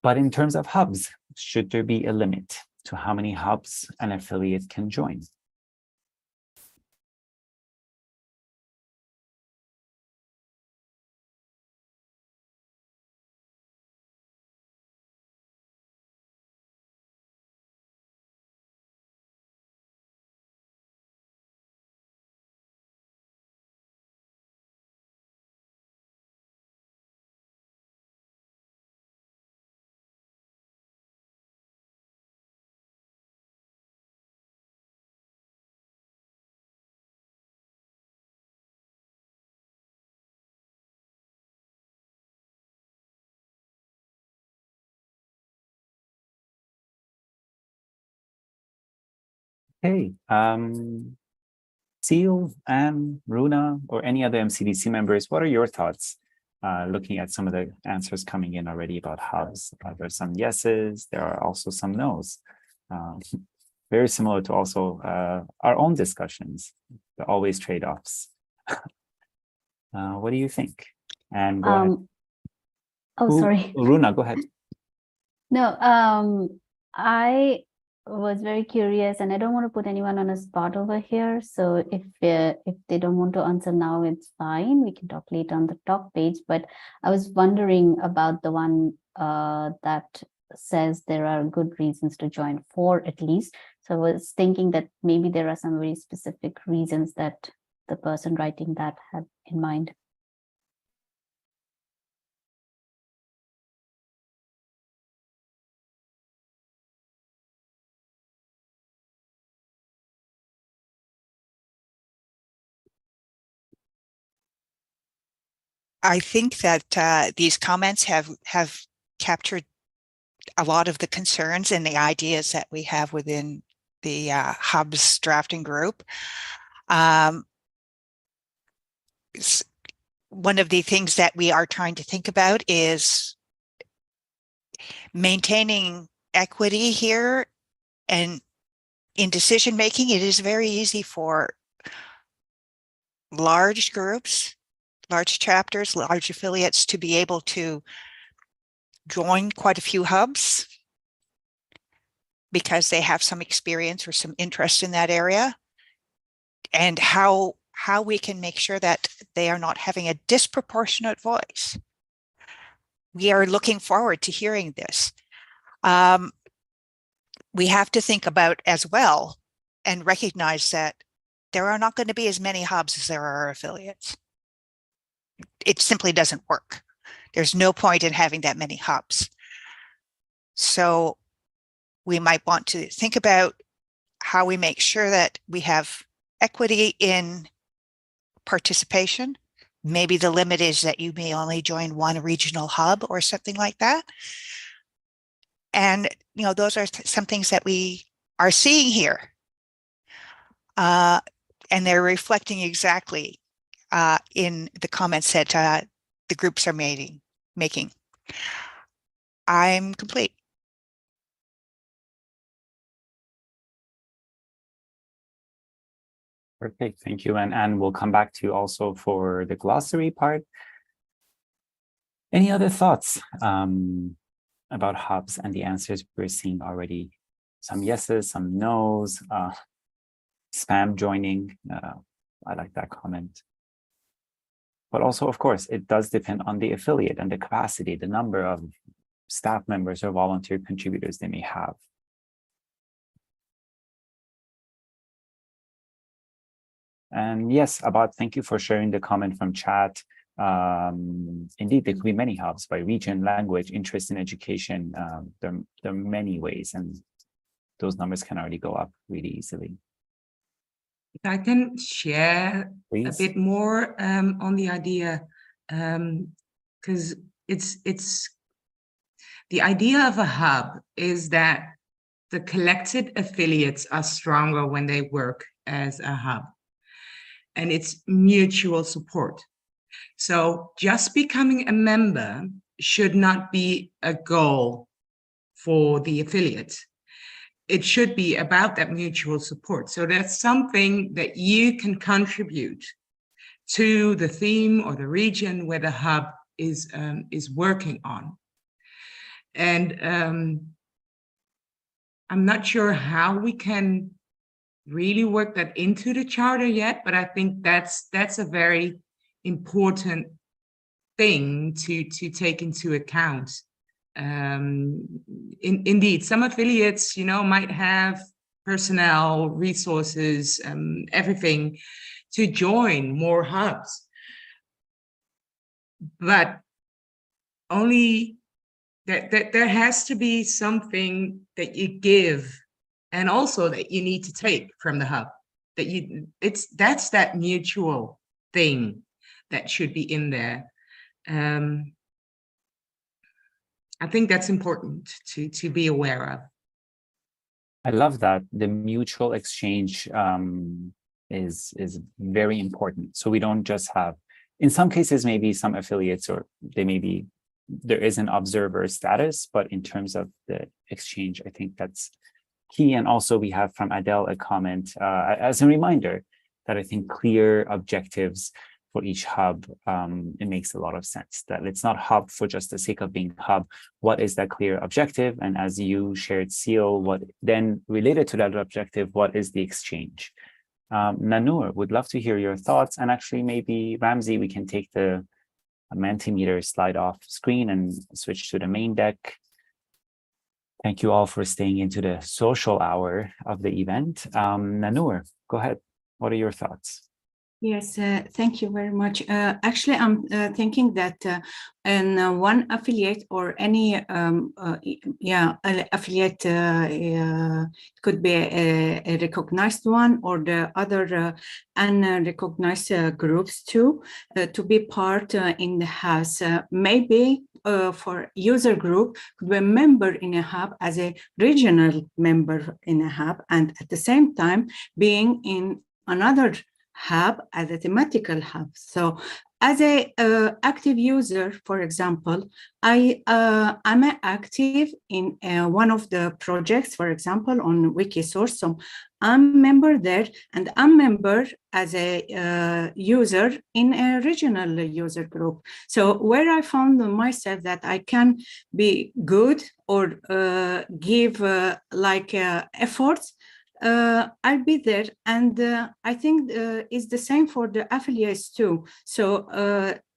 But in terms of hubs, should there be a limit to how many hubs an affiliate can join? Hey, Seal, Anne, Runa, or any other MCDC members, what are your thoughts? Looking at some of the answers coming in already about hubs, there are some yeses, there are also some nos. Very similar to also our own discussions, the always trade-offs. What do you think? And go ahead. Oh, sorry. Runa, go ahead. No, I was very curious, and I don't want to put anyone on a spot over here. So if they don't want to answer now, it's fine. We can talk later on the talk page. But I was wondering about the one that says there are good reasons to join, 4 at least. So I was thinking that maybe there are some very specific reasons that the person writing that had in mind. I think that these comments have captured a lot of the concerns and the ideas that we have within the hubs drafting group. One of the things that we are trying to think about is maintaining equity here, and in decision making, it is very easy for large groups, large chapters, large affiliates to be able to join quite a few hubs because they have some experience or some interest in that area. And how we can make sure that they are not having a disproportionate voice. We are looking forward to hearing this. We have to think about as well and recognize that there are not going to be as many hubs as there are affiliates. It simply doesn't work. There's no point in having that many hubs. So we might want to think about how we make sure that we have equity in participation. Maybe the limit is that you may only join one regional hub or something like that. And, those are some things that we are seeing here. And they're reflecting exactly in the comments that the groups are making. I'm complete. Perfect, thank you. And we'll come back to you also for the glossary part. Any other thoughts about hubs and the answers we're seeing already? Some yeses, some nos, spam joining. I like that comment. But also, of course, it does depend on the affiliate and the capacity, the number of staff members or volunteer contributors they may have. And yes, Abad, thank you for sharing the comment from chat. Indeed, there could be many hubs by region, language, interest in education. There are many ways, and those numbers can already go up really easily. If I can share Please. a bit more on the idea, because it's the idea of a hub is that the collected affiliates are stronger when they work as a hub. And it's mutual support. So just becoming a member should not be a goal for the affiliate. It should be about that mutual support. So that's something that you can contribute to the theme or the region where the hub is working on. And I'm not sure how we can really work that into the charter yet, but I think that's a very important thing to take into account. Indeed, some affiliates, might have personnel, resources, everything to join more hubs, but only that there has to be something that you give and also that you need to take from the hub, that's that mutual thing that should be in there. I think that's important to be aware of. I love that. The mutual exchange is very important. So we don't just have, in some cases, maybe some affiliates, or there is an observer status, but in terms of the exchange, I think that's key. And also we have from Adele a comment as a reminder that I think clear objectives for each hub, it makes a lot of sense that it's not hub for just the sake of being hub. What is that clear objective? And as you shared, Seal, what then related to that objective, what is the exchange? Nanur, would love to hear your thoughts. And actually maybe Ramsey, we can take the Mentimeter slide off screen and switch to the main deck. Thank you all for staying into the social hour of the event. Nanur, go ahead. What are your thoughts? Yes, thank you very much. Actually, I'm thinking that in one affiliate or any affiliate could be a recognized one, or the other unrecognized groups too, to be part in the house. Maybe for user group could be a member in a hub as a regional member in a hub, and at the same time being in another hub as a thematical hub. So as a active user, for example, I'm active in one of the projects, for example, on Wikisource. So I'm member there, and I'm member as a user in a regional user group. So where I found myself that I can be good or give efforts, I'll be there, and I think it's the same for the affiliates too. So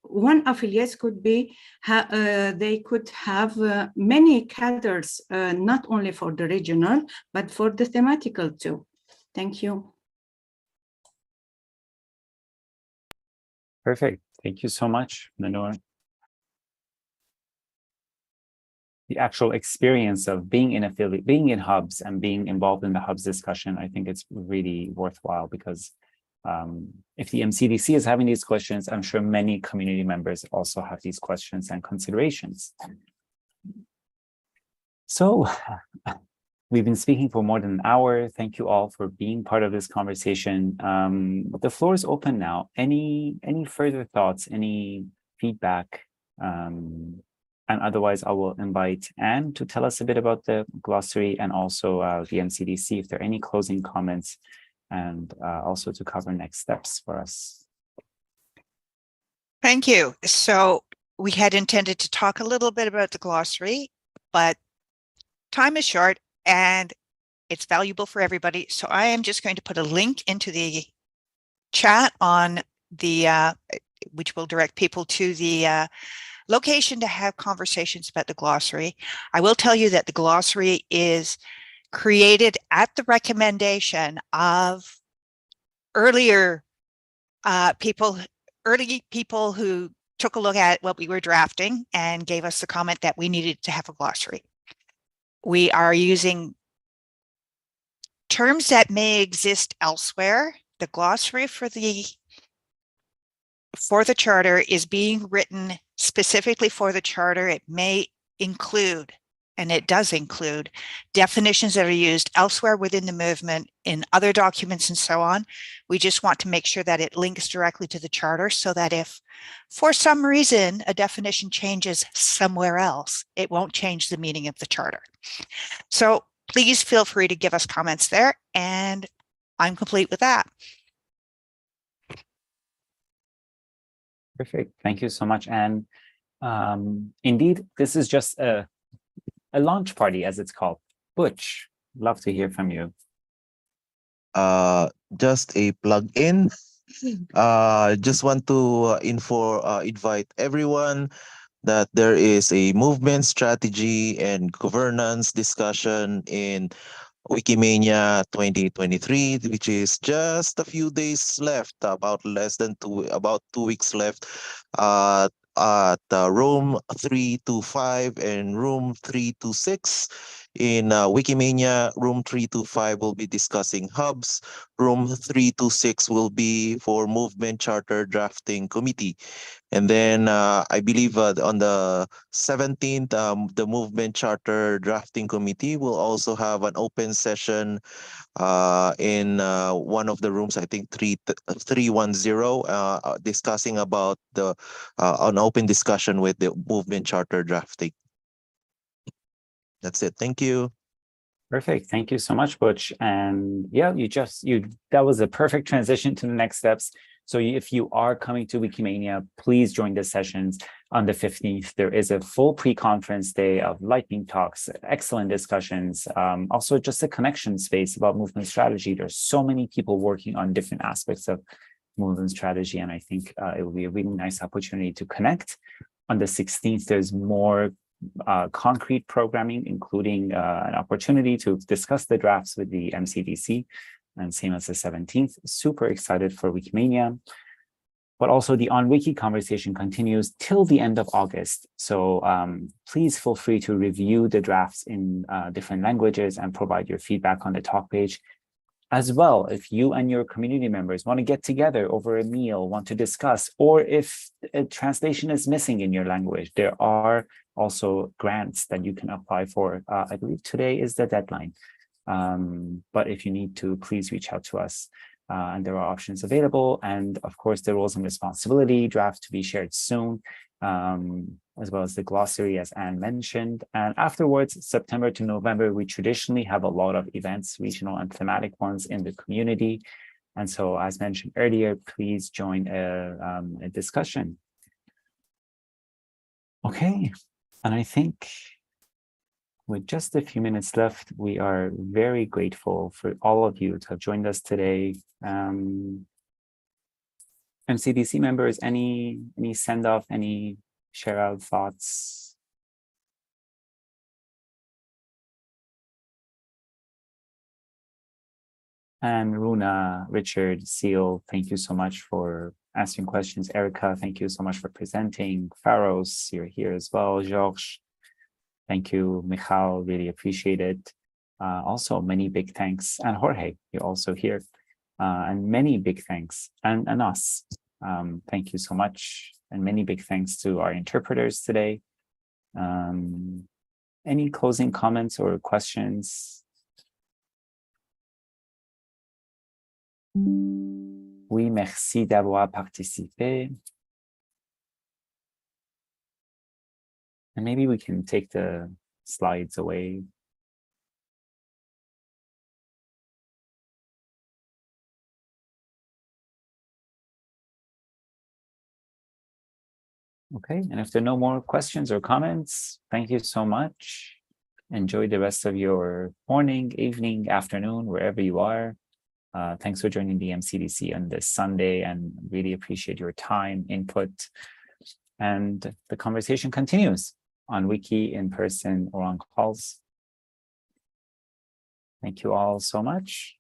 one affiliate could be, they could have many cadres, not only for the regional, but for the thematical too. Thank you. Perfect. Thank you so much, Nanur. The actual experience of being in affiliate, being in hubs and being involved in the hubs discussion, I think it's really worthwhile, because if the MCDC is having these questions, I'm sure many community members also have these questions and considerations. So we've been speaking for more than an hour. Thank you all for being part of this conversation. The floor is open now. Any further thoughts, any feedback? And otherwise, I will invite Anne to tell us a bit about the glossary, and also the MCDC, if there are any closing comments, and also to cover next steps for us. Thank you. So we had intended to talk a little bit about the glossary, but time is short and it's valuable for everybody. So I am just going to put a link into the chat on the, which will direct people to the location to have conversations about the glossary. I will tell you that the glossary is created at the recommendation of early people who took a look at what we were drafting and gave us the comment that we needed to have a glossary. We are using terms that may exist elsewhere. The glossary for the charter is being written specifically for the charter. It may include and it does include definitions that are used elsewhere within the movement in other documents and so on. We just want to make sure that it links directly to the charter so that if for some reason a definition changes somewhere else, it won't change the meaning of the charter. So please feel free to give us comments there, and I'm complete with that. Perfect. Thank you so much, Anne. Indeed, this is just a launch party, as it's called. Butch, love to hear from you. Just a plug-in. Just want to invite everyone that there is a movement strategy and governance discussion in Wikimedia 2023, which is just a few days left, about 2 weeks left, at room 325 and room 326. In Wikimedia, room 325 will be discussing hubs. Room 326 will be for Movement Charter Drafting Committee. And then I believe on the 17th, the Movement Charter Drafting Committee will also have an open session in one of the rooms, I think 310, discussing about an open discussion with the Movement Charter Drafting. That's it. Thank you. Perfect. Thank you so much, Butch. And yeah, that was a perfect transition to the next steps. So if you are coming to Wikimania, please join the sessions on the 15th. There is a full pre-conference day of lightning talks, excellent discussions, also just a connection space about movement strategy. There's so many people working on different aspects of movement strategy, and I think it will be a really nice opportunity to connect. On the 16th, there's more concrete programming, including an opportunity to discuss the drafts with the MCDC, and same as the 17th. Super excited for Wikimania. But also the on-wiki conversation continues till the end of August. So please feel free to review the drafts in different languages and provide your feedback on the talk page. As well, if you and your community members want to get together over a meal, want to discuss, or if a translation is missing in your language, there are also grants that you can apply for. I believe today is the deadline. But if you need to, please reach out to us. And there are options available. And of course, the roles and responsibility draft to be shared soon, as well as the glossary, as Anne mentioned. And afterwards, September to November, we traditionally have a lot of events, regional and thematic ones in the community. And so, as mentioned earlier, please join a discussion. Okay, and I think with just a few minutes left, we are very grateful for all of you to have joined us today. MCDC members, any send off, any share out thoughts? And Runa, Richard, Seal, thank you so much for answering questions. Erica, thank you so much for presenting. Faros, you're here as well. Georges, thank you. Michal, really appreciate it. Also, many big thanks. And Jorge, you're also here. And many big thanks. And us. Thank you so much. And many big thanks to our interpreters today. Any closing comments or questions? Oui, merci d'avoir participé. And maybe we can take the slides away. Okay, and if there are no more questions or comments, thank you so much. Enjoy the rest of your morning, evening, afternoon, wherever you are. Thanks for joining the MCDC on this Sunday, and really appreciate your time, input. And the conversation continues on Wiki, in person, or on calls. Thank you all so much.